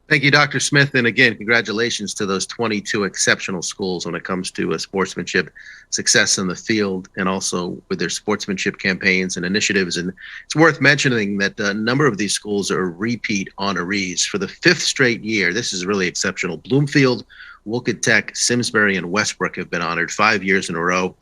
Thank you, Dr. Smith. And again, congratulations to those 22 exceptional schools when it comes to sportsmanship success in the field and also with their sportsmanship campaigns and initiatives. And it's worth mentioning that a number of these schools are repeat honorees for the 5th straight year. This is really exceptional. Bloomfield, Wolcott Tech, Simsbury, and Westbrook have been honored 5 years in a row.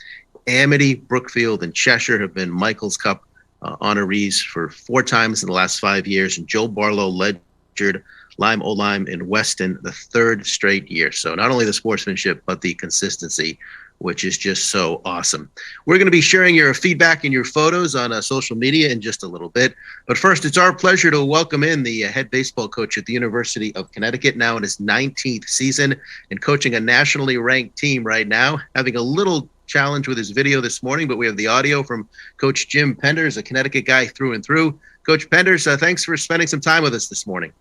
Amity, Brookfield, and Cheshire have been Michael's Cup honorees for 4 times in the last 5 years. And Joe Barlow, Ledyard, Lyme Olyme, and Weston the 3rd straight year. So not only the sportsmanship, but the consistency, which is just so awesome. We're going to be sharing your feedback and your photos on social media in just a little bit. But first, it's our pleasure to welcome in the head baseball coach at the University of Connecticut, now in his 19th season and coaching a nationally ranked team right now, having a little challenge with his video this morning, but we have the audio from Coach Jim Penders, a Connecticut guy through and through. Coach Penders, thanks for spending some time with us this morning.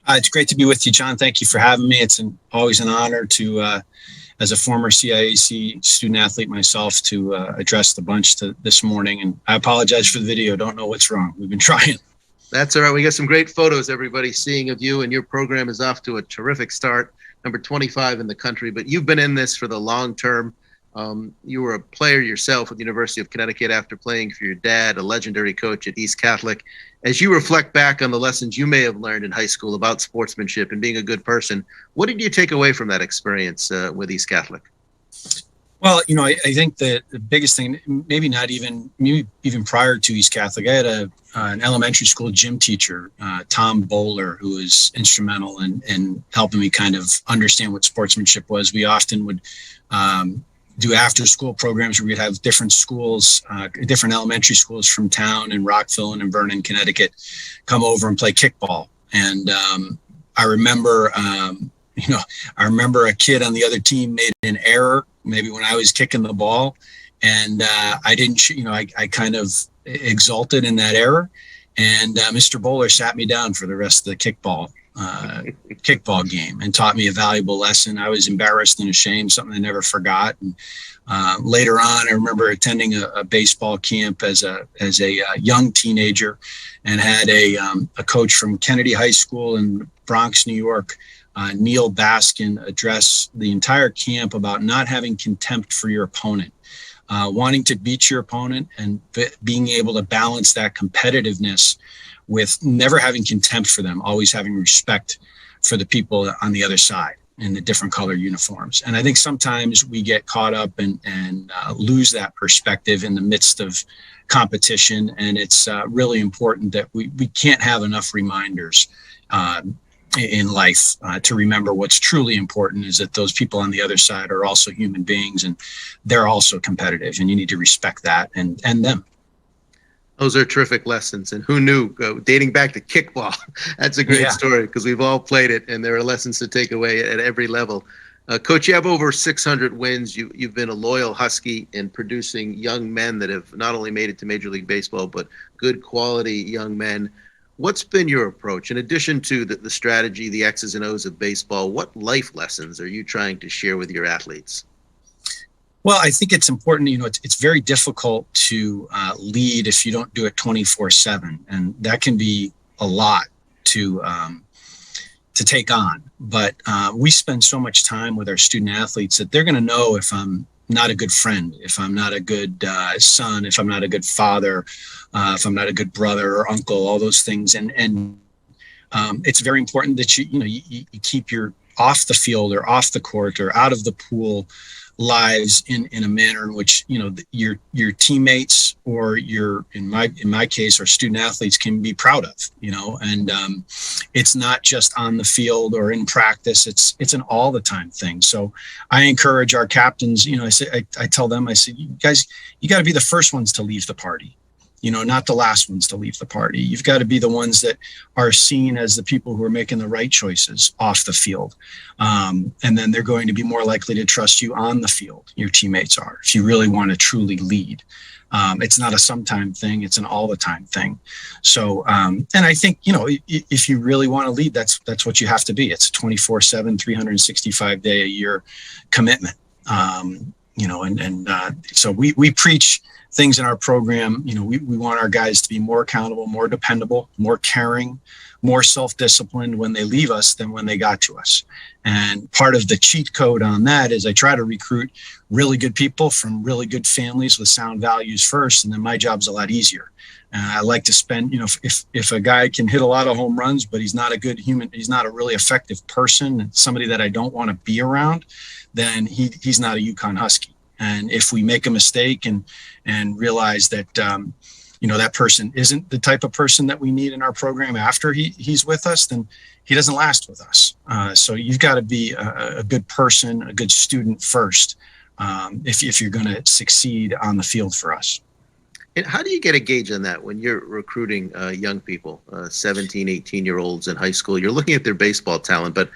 It's great to be with you, John. Thank you for having me. It's always an honor to, as a former CIAC student athlete myself, to address the bunch this morning. And I apologize for the video. Don't know what's wrong. We've been trying. That's all right. We got some great photos, everybody, seeing of you, and your program is off to a terrific start, number 25 in the country. But you've been in this for the long term. You were a player yourself at the University of Connecticut after playing for your dad, a legendary coach at East Catholic. As you reflect back on the lessons you may have learned in high school about sportsmanship and being a good person, what did you take away from that experience with East Catholic? Well, I think the biggest thing, maybe even prior to East Catholic, I had an elementary school gym teacher, Tom Bowler, who was instrumental in helping me kind of understand what sportsmanship was. We often would do after school programs where we'd have different schools, different elementary schools from town in Rockville and in Vernon, Connecticut, come over and play kickball. And I remember a kid on the other team made an error, maybe when I was kicking the ball, and I didn't, I kind of exulted in that error. And Mr. Bowler sat me down for the rest of the kickball game and taught me a valuable lesson. I was embarrassed and ashamed, something I never forgot. And later on, I remember attending a baseball camp as a young teenager, and had a coach from Kennedy High School in Bronx, New York, Neil Baskin, address the entire camp about not having contempt for your opponent, wanting to beat your opponent, and being able to balance that competitiveness with never having contempt for them, always having respect for the people on the other side. in the different color uniforms. And I think sometimes we get caught up and lose that perspective in the midst of competition. And it's really important that we can't have enough reminders in life to remember what's truly important is that those people on the other side are also human beings and they're also competitive, and you need to respect that and them. Those are terrific lessons. And who knew, dating back to kickball, that's a great story because we've all played it and there are lessons to take away at every level. Coach, you have over 600 wins. You've been a loyal Husky in producing young men that have not only made it to Major League Baseball, but good quality young men. What's been your approach? In addition to the strategy, the X's and O's of baseball, what life lessons are you trying to share with your athletes? Well, I think it's important, it's very difficult to lead if you don't do it 24/7. And that can be a lot to take on. But we spend so much time with our student athletes that they're going to know if I'm not a good friend, if I'm not a good son, if I'm not a good father, if I'm not a good brother or uncle, all those things. And it's very important that you keep your off the field or off the court or out of the pool lives in a manner in which your teammates or in my case our student athletes can be proud of, and it's not just on the field or in practice, it's an all the time thing. So I encourage our captains, I tell them, I said, you guys, you got to be the first ones to leave the party, not the last ones to leave the party. You've got to be the ones that are seen as the people who are making the right choices off the field. And then they're going to be more likely to trust you on the field. Your teammates are, if you really want to truly lead. It's not a sometime thing. It's an all the time thing. So, and I think, if you really want to lead, that's what you have to be. It's a 24/7, 365 day a year commitment. So we preach things in our program. We want our guys to be more accountable, more dependable, more caring, more self-disciplined when they leave us than when they got to us. And part of the cheat code on that is I try to recruit really good people from really good families with sound values first, and then my job's a lot easier. I like to spend, if a guy can hit a lot of home runs, but he's not a good human, he's not a really effective person, somebody that I don't want to be around, then he's not a UConn Husky. And if we make a mistake and realize that, that person isn't the type of person that we need in our program after he's with us, then he doesn't last with us. So you've got to be a good person, a good student first, if you're going to succeed on the field for us. And how do you get a gauge on that when you're recruiting young people, 17, 18-year-olds in high school? You're looking at their baseball talent, but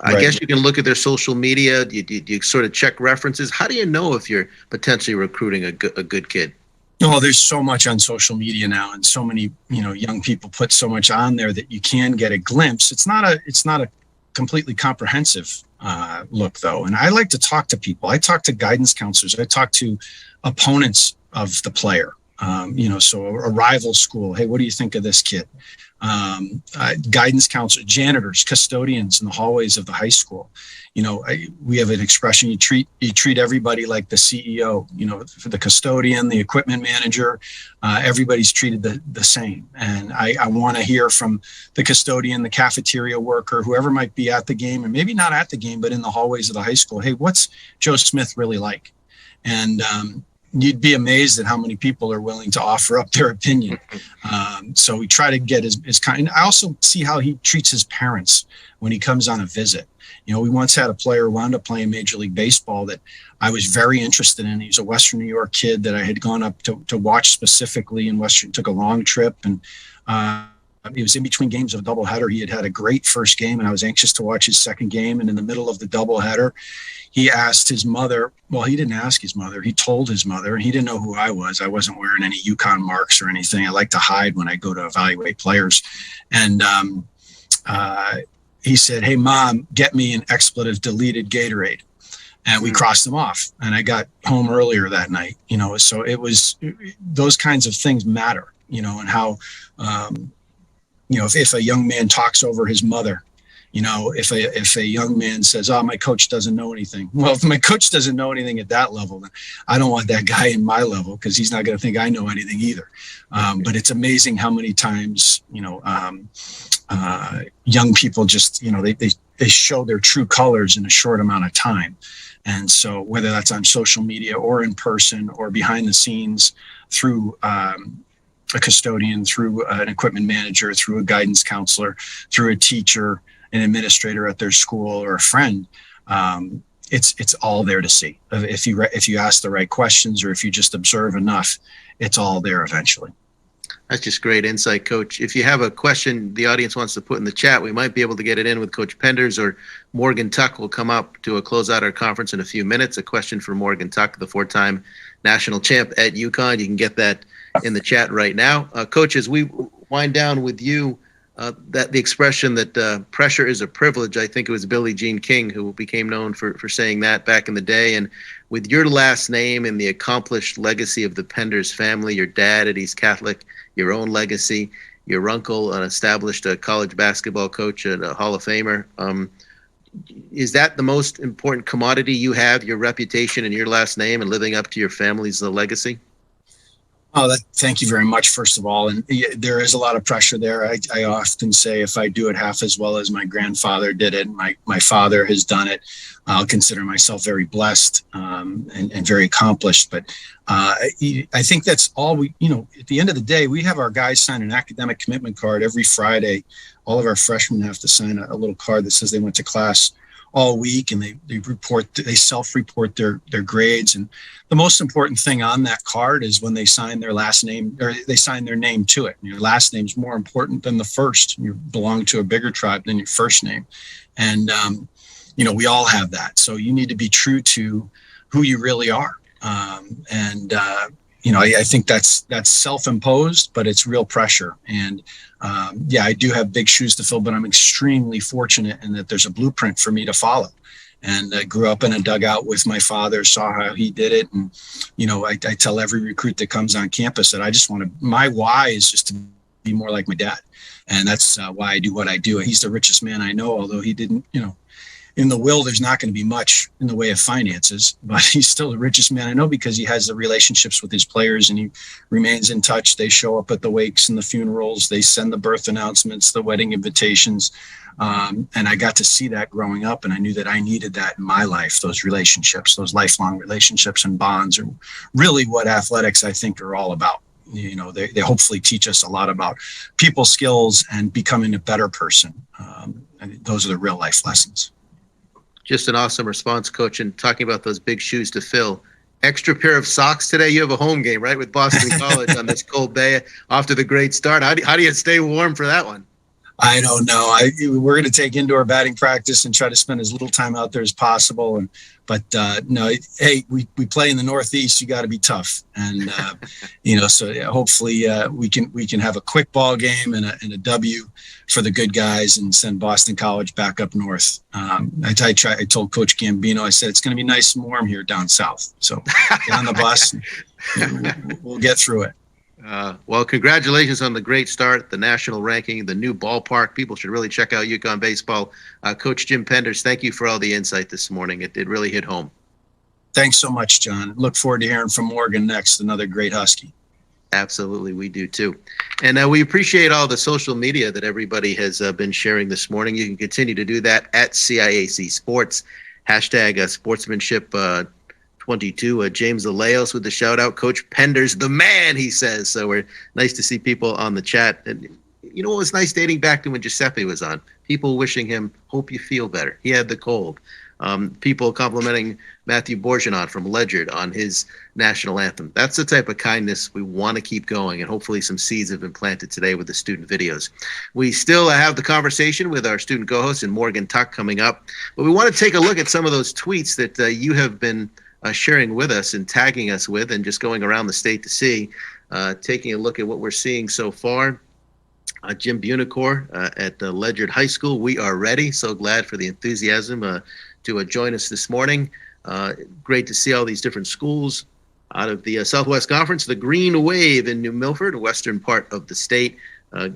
I guess you can look at their social media. Do you sort of check references? How do you know if you're potentially recruiting a good kid? Well, there's so much on social media now, and so many young people put so much on there that you can get a glimpse. It's not a completely comprehensive look, though. And I like to talk to people. I talk to guidance counselors. I talk to opponents of the player. So a rival school. Hey, what do you think of this kid? Guidance counselors, janitors, custodians in the hallways of the high school. We have an expression, you treat everybody like the CEO, for the custodian, the equipment manager, everybody's treated the same. And I want to hear from the custodian, the cafeteria worker, whoever might be at the game, or maybe not at the game, but in the hallways of the high school. Hey, what's Joe Smith really like? And, you'd be amazed at how many people are willing to offer up their opinion. So we try to get his kind. I also see how he treats his parents when he comes on a visit. We once had a player who wound up playing Major League Baseball that I was very interested in. He's a Western New York kid that I had gone up to watch specifically in Western, took a long trip. And he was in between games of a doubleheader. He had a great first game, and I was anxious to watch his second game. And in the middle of the doubleheader, he asked his mother, well, he didn't ask his mother. He told his mother, and he didn't know who I was. I wasn't wearing any UConn marks or anything. I like to hide when I go to evaluate players. And he said, hey, Mom, get me an expletive deleted Gatorade. And we crossed them off. And I got home earlier that night, so it was, those kinds of things matter, and how, if a young man talks over his mother You know, if a young man says, "Oh, my coach doesn't know anything," well, if my coach doesn't know anything at that level, then I don't want that guy in my level, because he's not going to think I know anything either. But it's amazing how many times, young people just, they show their true colors in a short amount of time. And so whether that's on social media or in person or behind the scenes through a custodian, through an equipment manager, through a guidance counselor, through a teacher, an administrator at their school, or a friend, it's all there to see. If you ask the right questions, or if you just observe enough, it's all there eventually. That's just great insight, Coach. If you have a question the audience wants to put in the chat, we might be able to get it in with Coach Penders, or Morgan Tuck will come up to close out our conference in a few minutes. A question for Morgan Tuck, the 4-time national champ at UConn. You can get that in the chat right now. Coach, as we wind down with you, that the expression that pressure is a privilege, I think it was Billie Jean King who became known for saying that back in the day. And with your last name and the accomplished legacy of the Penders family, your dad at East Catholic, your own legacy, your uncle, an established college basketball coach and a Hall of Famer, is that the most important commodity you have, your reputation and your last name, and living up to your family's legacy? Oh, thank you very much, first of all. And there is a lot of pressure there. I often say, if I do it half as well as my grandfather did it, my father has done it, I'll consider myself very blessed and very accomplished. But I think that's all at the end of the day, we have our guys sign an academic commitment card every Friday. All of our freshmen have to sign a little card that says they went to class all week, and they self-report their grades. And the most important thing on that card is when they sign their last name, or they sign their name to it. And your last name is more important than the first. You belong to a bigger tribe than your first name. And, we all have that. So you need to be true to who you really are. I think that's self-imposed, but it's real pressure. And I do have big shoes to fill, but I'm extremely fortunate in that there's a blueprint for me to follow. And I grew up in a dugout with my father, saw how he did it. And, I tell every recruit that comes on campus that my why is just to be more like my dad. And that's why I do what I do. He's the richest man I know, although he didn't, in the will, there's not going to be much in the way of finances, but he's still the richest man I know, because he has the relationships with his players and he remains in touch. They show up at the wakes and the funerals. They send the birth announcements, the wedding invitations. And I got to see that growing up, and I knew that I needed that in my life. Those relationships, those lifelong relationships and bonds are really what athletics, I think, are all about. They hopefully teach us a lot about people skills and becoming a better person. And those are the real life lessons. Just an awesome response, Coach. And talking about those big shoes to fill, extra pair of socks today. You have a home game, right, with Boston College on this cold day after the great start. How do you stay warm for that one? I don't know. We're going to take indoor batting practice and try to spend as little time out there as possible. But hey, we play in the Northeast. You got to be tough, and hopefully we can have a quick ball game and a W for the good guys and send Boston College back up north. I told Coach Gambino, I said, it's going to be nice and warm here down south. So get on the bus. And we'll get through it. Well, congratulations on the great start, the national ranking, the new ballpark. People should really check out UConn baseball. Coach Jim Penders, thank you for all the insight this morning. It really hit home. Thanks so much, John. Look forward to hearing from Morgan next, another great Husky. Absolutely, we do too. And we appreciate all the social media that everybody has been sharing this morning. You can continue to do that at CIAC Sports, hashtag Sportsmanship 22. James Aleos with the shout out. Coach Penders, the man, he says. So we're nice to see people on the chat. And it was nice dating back to when Giuseppe was on. People wishing him, hope you feel better. He had the cold. People complimenting Matthew Bourgeois from Ledyard on his national anthem. That's the type of kindness we want to keep going, and hopefully some seeds have been planted today with the student videos. We still have the conversation with our student co-host and Morgan Tuck coming up, but we want to take a look at some of those tweets that you have been sharing with us and tagging us with, and just going around the state to see, taking a look at what we're seeing so far. Jim Bunicor at Ledyard High School, we are ready. So glad for the enthusiasm to join us this morning. Great to see all these different schools out of the Southwest Conference. The Green Wave in New Milford, western part of the state.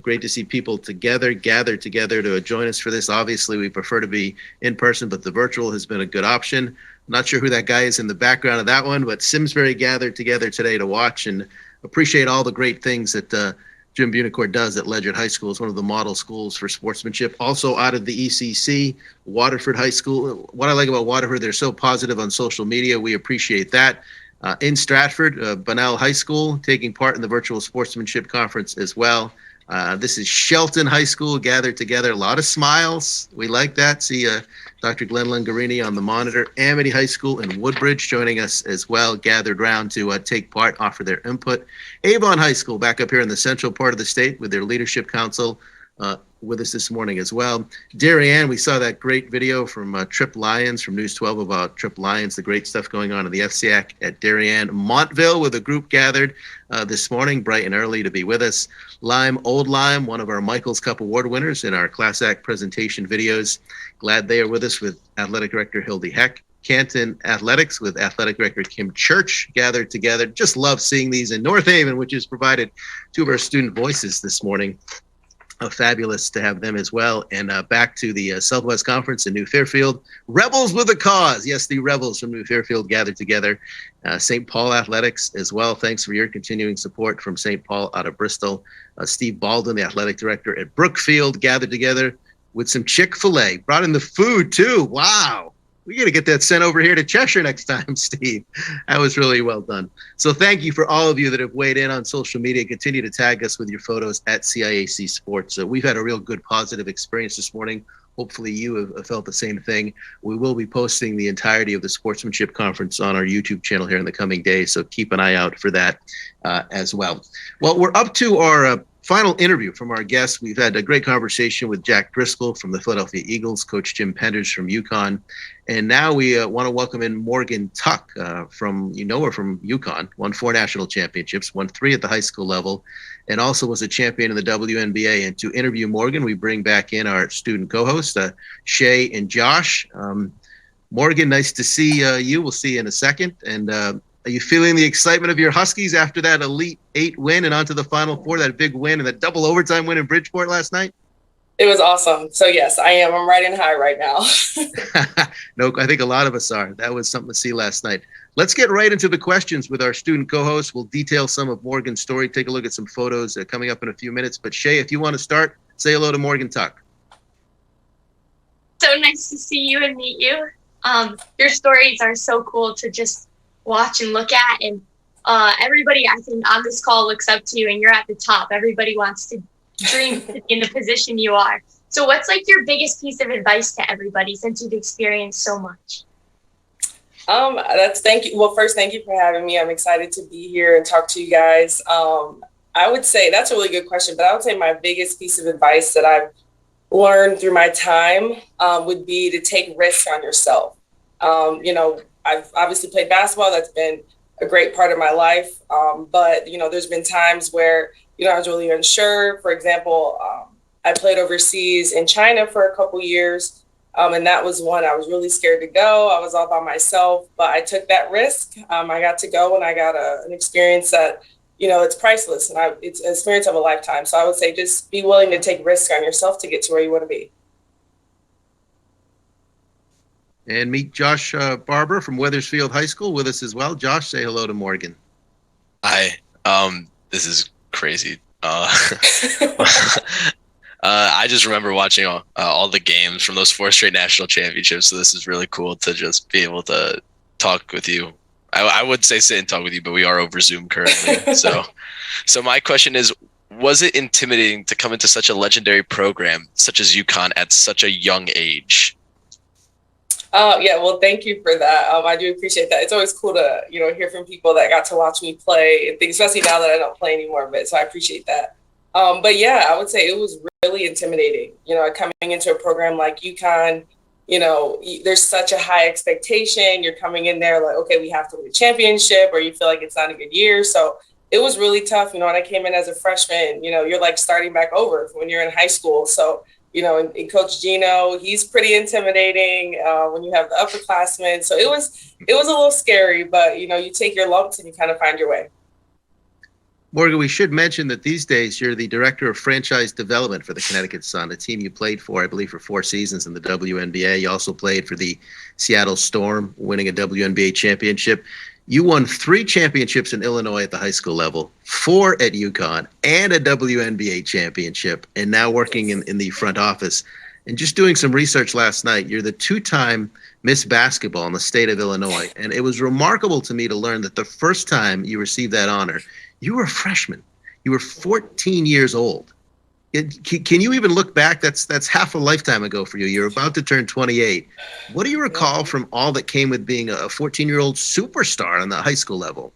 Great to see people gathered together to join us for this. Obviously, we prefer to be in person, but the virtual has been a good option. I'm not sure who that guy is in the background of that one, but Simsbury gathered together today to watch and appreciate all the great things that Jim Buonicore does at Ledyard High School. It's one of the model schools for sportsmanship. Also out of the ECC, Waterford High School. What I like about Waterford, they're so positive on social media. We appreciate that. In Stratford, Bunnell High School, taking part in the virtual sportsmanship conference as well. This is Shelton High School gathered together. A lot of smiles. We like that. See Dr. Glenn Lungarini on the monitor. Amity High School in Woodbridge joining us as well, gathered round to take part, offer their input. Avon High School back up here in the central part of the state with their leadership council with us this morning as well. Darien, we saw that great video from Trip Lions from News 12 about Trip Lions, the great stuff going on in the CAS-CIAC at Darien. Montville with a group gathered this morning, bright and early to be with us. Lyme, Old Lyme, one of our Michaels Cup Award winners in our CAS-CIAC presentation videos. Glad they are with us with Athletic Director Hildy Heck. Canton Athletics with Athletic Director Kim Church gathered together. Just love seeing these in North Haven, which has provided two of our student voices this morning. Fabulous to have them as well. And back to the Southwest Conference in New Fairfield. Rebels with a cause. Yes, the Rebels from New Fairfield gathered together. St. Paul Athletics as well. Thanks for your continuing support from St. Paul out of Bristol. Steve Baldwin, the athletic director at Brookfield, gathered together with some Chick-fil-A. Brought in the food too. Wow. We got to get that sent over here to Cheshire next time, Steve. That was really well done. So thank you for all of you that have weighed in on social media. Continue to tag us with your photos at CIAC Sports. We've had a real good positive experience this morning. Hopefully you have felt the same thing. We will be posting the entirety of the Sportsmanship Conference on our YouTube channel here in the coming days, so keep an eye out for that as well. Well, we're up to our final interview from our guests. We've had a great conversation with Jack Driscoll from the Philadelphia Eagles, Coach Jim Penders from UConn, and now we want to welcome in Morgan Tuck from UConn, won 4 national championships, won 3 at the high school level, and also was a champion in the WNBA. And to interview Morgan, we bring back in our student co-hosts, Shay and Josh. Morgan, nice to see you. We'll see you in a second. And are you feeling the excitement of your Huskies after that Elite 8 win and onto the Final Four, that big win and that double overtime win in Bridgeport last night? It was awesome. So yes, I am. I'm riding high right now. No, I think a lot of us are. That was something to see last night. Let's get right into the questions with our student co-hosts. We'll detail some of Morgan's story, take a look at some photos coming up in a few minutes. But Shay, if you want to start, say hello to Morgan Tuck. So nice to see you and meet you. Your stories are so cool to just watch and look at, and everybody I think on this call looks up to you, and you're at the top. Everybody wants to dream to be in the position you are. So what's like your biggest piece of advice to everybody since you've experienced so much? Thank you. Well, first, thank you for having me. I'm excited to be here and talk to you guys. I would say that's a really good question, but I would say my biggest piece of advice that I've learned through my time would be to take risks on yourself. I've obviously played basketball. That's been a great part of my life. But, there's been times where, I was really unsure. For example, I played overseas in China for a couple years. And that was one I was really scared to go. I was all by myself, but I took that risk. I got to go and I got an experience that, it's priceless, and it's an experience of a lifetime. So I would say just be willing to take risks on yourself to get to where you want to be. And meet Josh Barber from Wethersfield High School with us as well. Josh, say hello to Morgan. Hi. This is crazy. I just remember watching all the games from those 4 straight national championships. So this is really cool to just be able to talk with you. I would say sit and talk with you, but we are over Zoom currently. So my question is, was it intimidating to come into such a legendary program such as UConn at such a young age? Yeah, well, thank you for that. I do appreciate that. It's always cool to, hear from people that got to watch me play and things, especially now that I don't play anymore. But so I appreciate that. But yeah, I would say it was really intimidating, coming into a program like UConn. There's such a high expectation. You're coming in there like, okay, we have to win a championship, or you feel like it's not a good year. So it was really tough. When I came in as a freshman, you're like starting back over when you're in high school. So and Coach Gino, he's pretty intimidating when you have the upperclassmen. So it was a little scary, but you take your lumps and you kind of find your way. Morgan, we should mention that these days you're the director of franchise development for the Connecticut Sun, a team you played for, I believe, for 4 seasons in the WNBA. You also played for the Seattle Storm, winning a WNBA championship. You won 3 championships in Illinois at the high school level, 4 at UConn, and a WNBA championship, and now working in the front office. And just doing some research last night, you're the 2-time Miss Basketball in the state of Illinois. And it was remarkable to me to learn that the first time you received that honor, you were a freshman. You were 14 years old. Can you even look back? That's half a lifetime ago for you. You're about to turn 28. What do you recall from all that came with being a 14-year-old superstar on the high school level?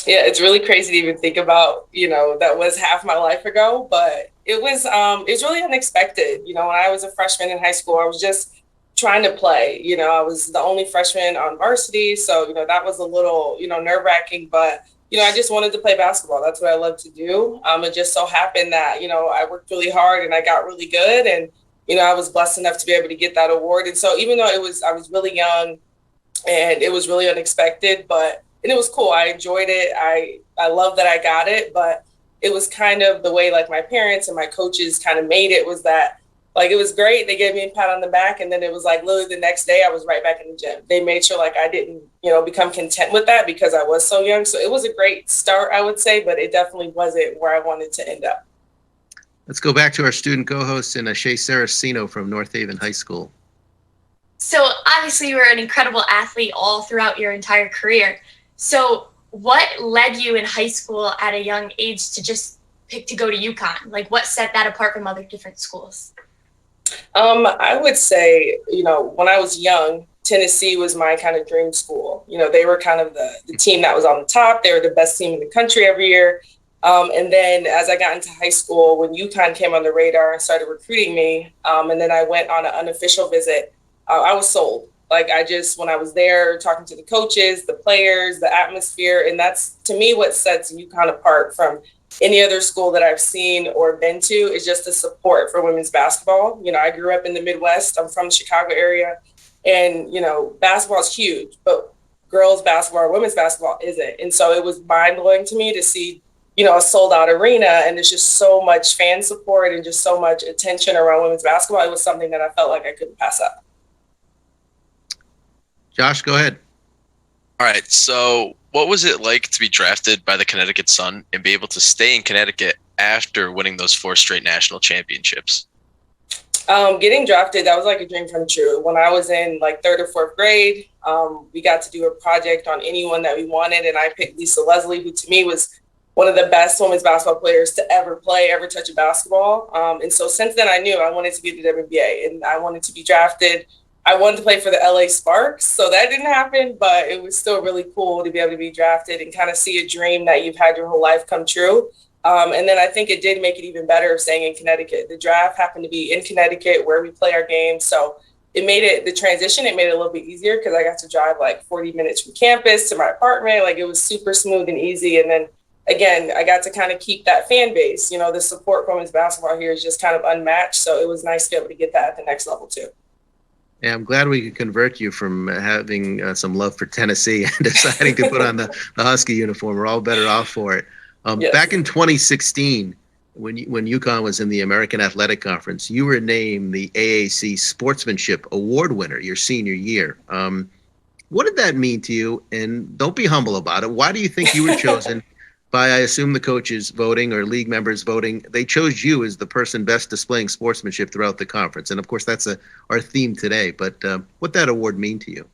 Yeah, it's really crazy to even think about, that was half my life ago, but it was really unexpected. When I was a freshman in high school, I was just trying to play. I was the only freshman on varsity, so, that was a little, nerve-wracking, but I just wanted to play basketball. That's what I love to do. It just so happened that, I worked really hard and I got really good. And, I was blessed enough to be able to get that award. And so even though I was really young and it was really unexpected, and it was cool. I enjoyed it. I love that I got it, but it was kind of the way like my parents and my coaches kind of made it was that like, it was great. They gave me a pat on the back. And then it was like literally the next day I was right back in the gym. They made sure like I didn't, become content with that because I was so young. So it was a great start, I would say, but it definitely wasn't where I wanted to end up. Let's go back to our student co-host and Shea Saraceno from North Haven High School. So obviously you were an incredible athlete all throughout your entire career. So what led you in high school at a young age to just pick to go to UConn? Like what set that apart from other different schools? I would say, when I was young, Tennessee was my kind of dream school. They were kind of the team that was on the top. They were the best team in the country every year. And then as I got into high school, when UConn came on the radar and started recruiting me, and then I went on an unofficial visit, I was sold. Like when I was there talking to the coaches, the players, the atmosphere, and that's to me what sets UConn apart from any other school that I've seen or been to is just the support for women's basketball. I grew up in the Midwest. I'm from the Chicago area and, basketball is huge, but girls basketball or women's basketball isn't. And so it was mind blowing to me to see, a sold out arena and there's just so much fan support and just so much attention around women's basketball. It was something that I felt like I couldn't pass up. Josh, go ahead. All right. So what was it like to be drafted by the Connecticut Sun and be able to stay in Connecticut after winning those 4 straight national championships? Getting drafted, that was like a dream come true. When I was in like 3rd or 4th grade, we got to do a project on anyone that we wanted. And I picked Lisa Leslie, who to me was one of the best women's basketball players to ever touch a basketball. And so since then I knew I wanted to be the WNBA and I wanted to be drafted. I wanted to play for the LA Sparks, so that didn't happen, but it was still really cool to be able to be drafted and kind of see a dream that you've had your whole life come true. And then I think it did make it even better staying in Connecticut. The draft happened to be in Connecticut where we play our games, so it made it a little bit easier because I got to drive like 40 minutes from campus to my apartment. Like it was super smooth and easy. And then again, I got to kind of keep that fan base. The support from women's basketball here is just kind of unmatched, so it was nice to be able to get that at the next level too. Yeah, I'm glad we could convert you from having some love for Tennessee and deciding to put on the Husky uniform. We're all better off for it. Yes. Back in 2016, when UConn was in the American Athletic Conference, you were named the AAC Sportsmanship Award winner your senior year. What did that mean to you? And don't be humble about it. Why do you think you were chosen by, I assume, the coaches voting or league members voting? They chose you as the person best displaying sportsmanship throughout the conference. And of course, that's our theme today. But what that award mean to you?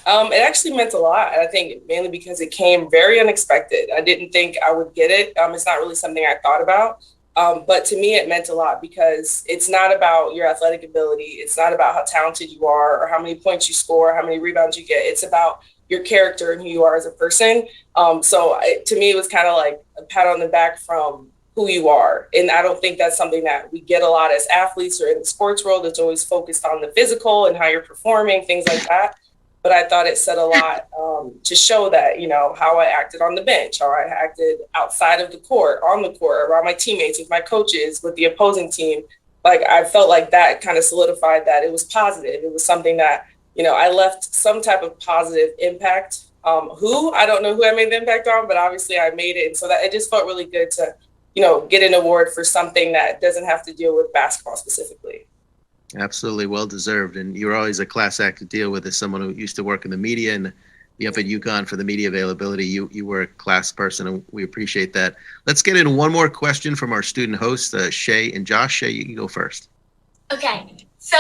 It actually meant a lot. I think mainly because it came very unexpected. I didn't think I would get it. It's not really something I thought about. But to me, it meant a lot because it's not about your athletic ability. It's not about how talented you are or how many points you score, how many rebounds you get. It's about your character and who you are as a person. To me, it was kind of like a pat on the back from who you are. And I don't think that's something that we get a lot as athletes or in the sports world. It's always focused on the physical and how you're performing, things like that. But I thought it said a lot to show that, how I acted on the bench, how I acted outside of the court, on the court, around my teammates, with my coaches, with the opposing team. Like, I felt like that kind of solidified that it was positive. It was something that, I left some type of positive impact I don't know who I made the impact on, but obviously I made it. And so that it just felt really good to, get an award for something that doesn't have to deal with basketball specifically. Absolutely, well deserved. And you're always a class act to deal with as someone who used to work in the media and be up at UConn for the media availability. You were a class person, and we appreciate that. Let's get into one more question from our student hosts, Shay and Josh. Shay, you can go first. Okay, so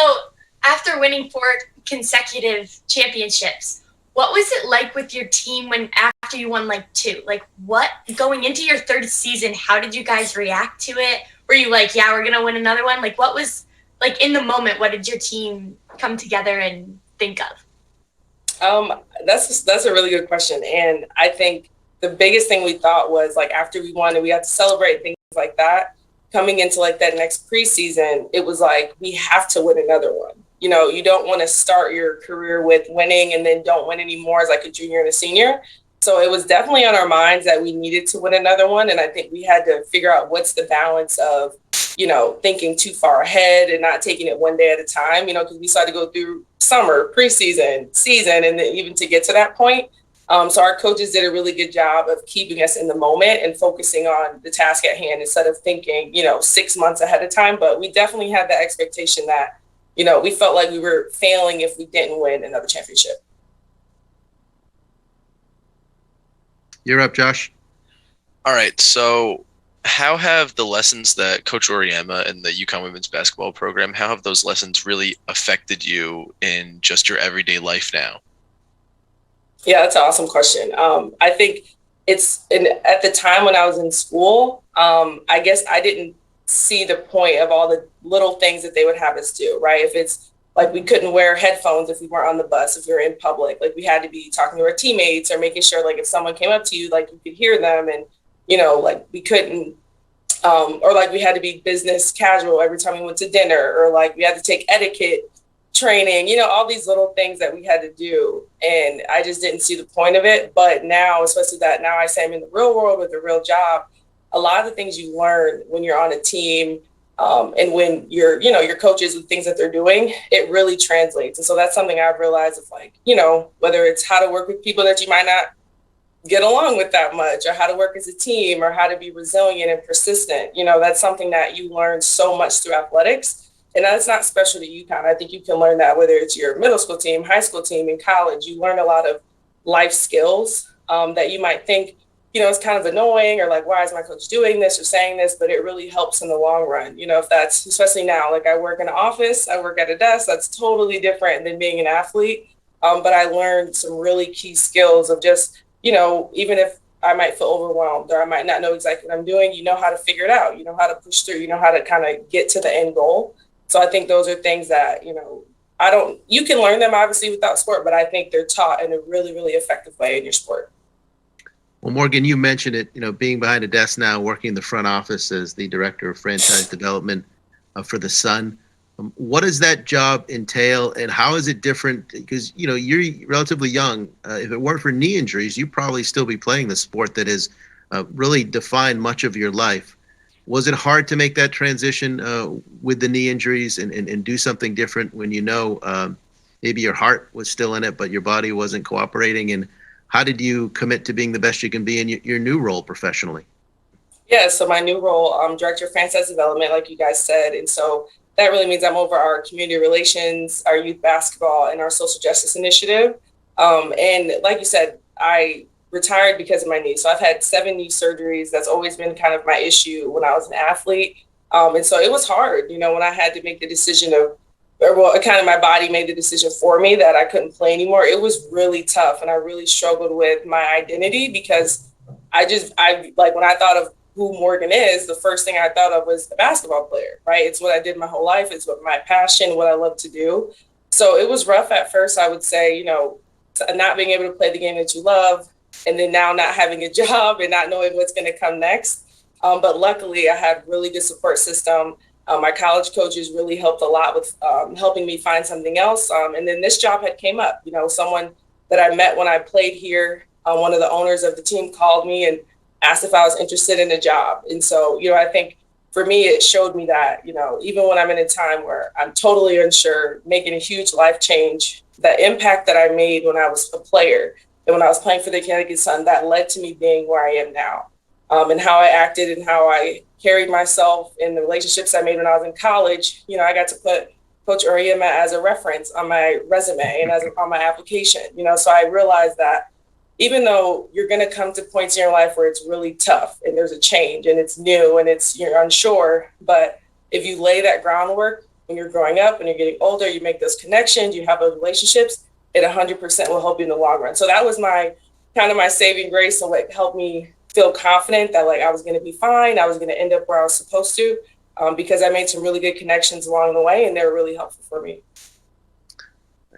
after winning 4 consecutive championships, what was it like with your team when after you won like 2? Like what going into your 3rd season, how did you guys react to it? Were you like, yeah, we're gonna win another one? Like what was like in the moment, what did your team come together and think of? That's a really good question. And I think the biggest thing we thought was like after we won and we had to celebrate things like that, coming into like that next preseason, it was like, we have to win another one. You don't want to start your career with winning and then don't win anymore as like a junior and a senior. So it was definitely on our minds that we needed to win another one. And I think we had to figure out what's the balance of, thinking too far ahead and not taking it one day at a time, because we started to go through summer, preseason, season, and then even to get to that point. So our coaches did a really good job of keeping us in the moment and focusing on the task at hand instead of thinking, 6 months ahead of time. But we definitely had the expectation that, we felt like we were failing if we didn't win another championship. You're up, Josh. All right. So how have the lessons that Coach Oriema and the UConn women's basketball program, how have those lessons really affected you in just your everyday life now? Yeah, that's an awesome question. I think at the time when I was in school, I guess I didn't see the point of all the little things that they would have us do, right? If it's like we couldn't wear headphones if we weren't on the bus, if we were in public, like we had to be talking to our teammates or making sure like if someone came up to you, like you could hear them and, like we couldn't, or like we had to be business casual every time we went to dinner, or like we had to take etiquette training, all these little things that we had to do. And I just didn't see the point of it. But now, especially that now I say I'm in the real world with a real job, a lot of the things you learn when you're on a team and when your coaches with things that they're doing, it really translates. And so that's something I've realized of like, whether it's how to work with people that you might not get along with that much, or how to work as a team, or how to be resilient and persistent. That's something that you learn so much through athletics. And that's not special to UConn. I think you can learn that whether it's your middle school team, high school team, in college. You learn a lot of life skills that you might think, it's kind of annoying, or like, why is my coach doing this or saying this? But it really helps in the long run. If that's, especially now, like I work in an office, I work at a desk, that's totally different than being an athlete. But I learned some really key skills of just, even if I might feel overwhelmed or I might not know exactly what I'm doing, you know how to figure it out, how to push through, how to kind of get to the end goal. So I think those are things that, you can learn them obviously without sport, but I think they're taught in a really, really effective way in your sport. Well, Morgan, you mentioned it, being behind a desk now, working in the front office as the director of franchise development for the Sun. What does that job entail, and how is it different? Because, you're relatively young. If it weren't for knee injuries, you'd probably still be playing the sport that has really defined much of your life. Was it hard to make that transition with the knee injuries and do something different when maybe your heart was still in it, but your body wasn't cooperating? And how did you commit to being the best you can be in your new role professionally? Yeah, so my new role, I'm director of franchise development, like you guys said. And so that really means I'm over our community relations, our youth basketball, and our social justice initiative. And like you said, I retired because of my knee. So I've had 7 knee surgeries. That's always been kind of my issue when I was an athlete. And so it was hard, when I had to make the decision kind of my body made the decision for me that I couldn't play anymore. It was really tough. And I really struggled with my identity because I like when I thought of who Morgan is, the first thing I thought of was a basketball player, right? It's what I did my whole life. It's what my passion, what I love to do. So it was rough at first, I would say, not being able to play the game that you love, and then now not having a job and not knowing what's going to come next. But luckily I had really good support system. My college coaches really helped a lot with helping me find something else. And then this job had came up, someone that I met when I played here, one of the owners of the team called me and asked if I was interested in a job. And so, I think for me, it showed me that, even when I'm in a time where I'm totally unsure, making a huge life change, the impact that I made when I was a player And when I was playing for the Connecticut Sun, that led to me being where I am now. And how I acted and how I carried myself in the relationships I made when I was in college. You know, I got to put Coach Uriema as a reference on my resume and on my application. You know, so I realized that even though you're going to come to points in your life where it's really tough and there's a change and it's new and you're unsure, but if you lay that groundwork when you're growing up and you're getting older, you make those connections, you have those relationships, it 100% will help you in the long run. So that was my saving grace and what helped me feel confident that like I was going to be fine. I was going to end up where I was supposed to, because I made some really good connections along the way and they were really helpful for me.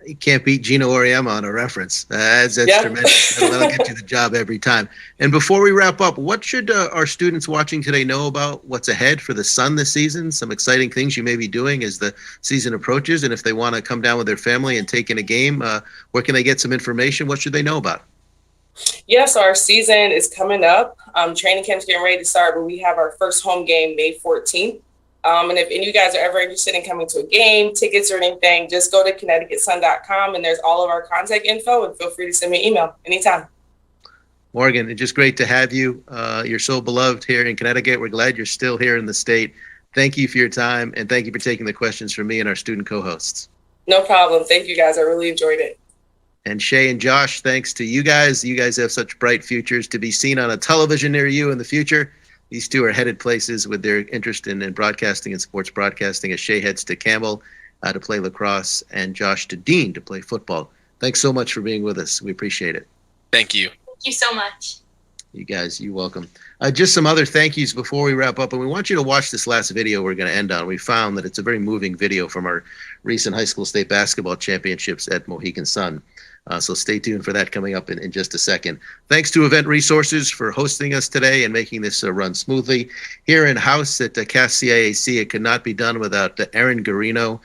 You can't beat Gino Auriemma on a reference. That's tremendous. That'll get you the job every time. And before we wrap up, what should our students watching today know about what's ahead for the Sun this season? Some exciting things you may be doing as the season approaches. And if they want to come down with their family and take in a game, where can they get some information? What should they know about? Yes, our season is coming up. Training camp's getting ready to start, but we have our first home game May 14th. And if any of you guys are ever interested in coming to a game, tickets or anything, just go to ConnecticutSun.com and there's all of our contact info and feel free to send me an email anytime. Morgan, it's just great to have you. You're so beloved here in Connecticut. We're glad you're still here in the state. Thank you for your time and thank you for taking the questions from me and our student co-hosts. No problem. Thank you guys. I really enjoyed it. And Shay and Josh, thanks to you guys. You guys have such bright futures to be seen on a television near you in the future. These two are headed places with their interest in broadcasting and sports broadcasting as Shay heads to Campbell to play lacrosse and Josh to Dean to play football. Thanks so much for being with us. We appreciate it. Thank you. Thank you so much. You guys, you're welcome. Just some other thank yous before we wrap up. And we want you to watch this last video we're going to end on. We found that it's a very moving video from our recent high school state basketball championships at Mohegan Sun. So stay tuned for that coming up in just a second. Thanks to Event Resources for hosting us today and making this run smoothly. Here in-house at CAS-CIAC, it could not be done without Erin Garino,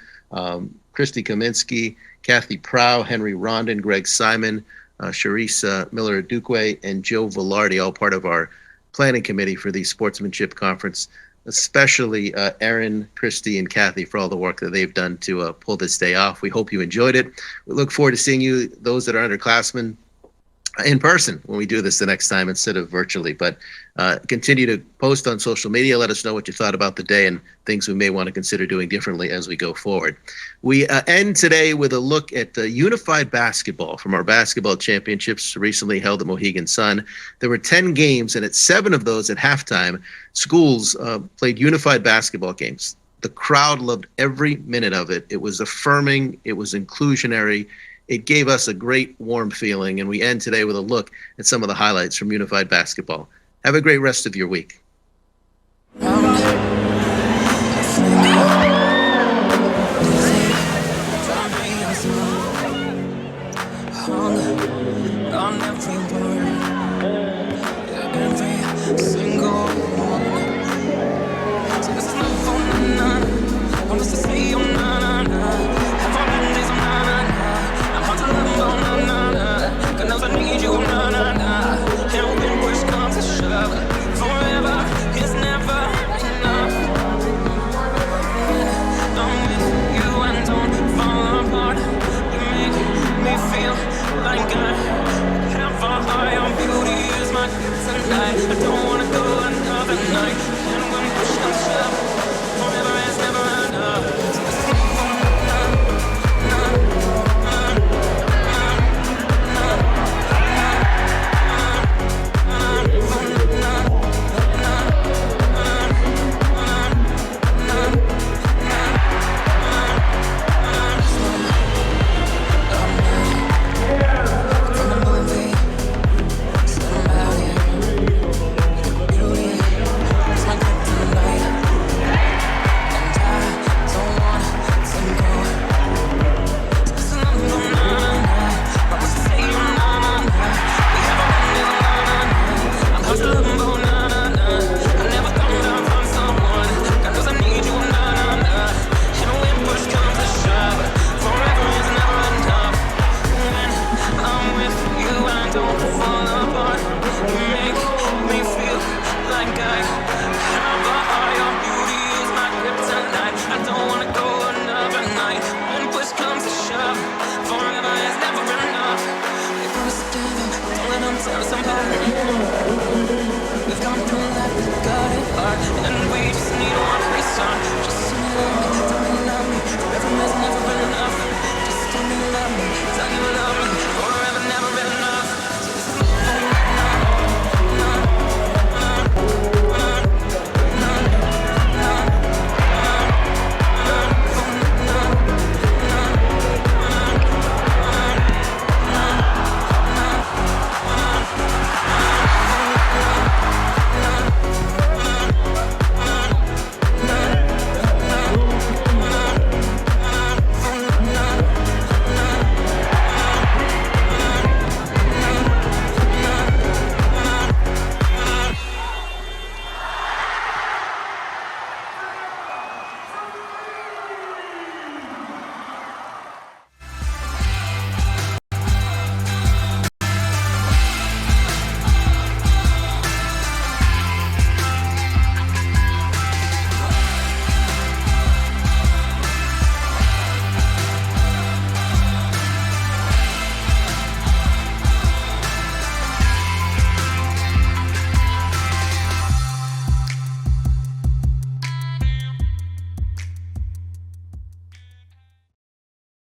Christy Kaminsky, Kathy Prow, Henry Rondon, Greg Simon, Charisse Miller-Duque, and Joe Velarde, all part of our planning committee for the Sportsmanship Conference. Especially Erin, Christy, and Kathy for all the work that they've done to pull this day off. We hope you enjoyed it. We look forward to seeing you, those that are underclassmen, in person when we do this the next time instead of virtually. But continue to post on social media. Let us know what you thought about the day and things we may want to consider doing differently as we go forward. We end today with a look at unified basketball from our basketball championships recently held at Mohegan Sun. There were 10 games, and at 7 of those at halftime, schools played unified basketball games. The crowd loved every minute of it. It was affirming. It was inclusionary. It gave us a great warm feeling, and we end today with a look at some of the highlights from unified basketball. Have a great rest of your week. I need you, and when push comes to shove, forever Conference.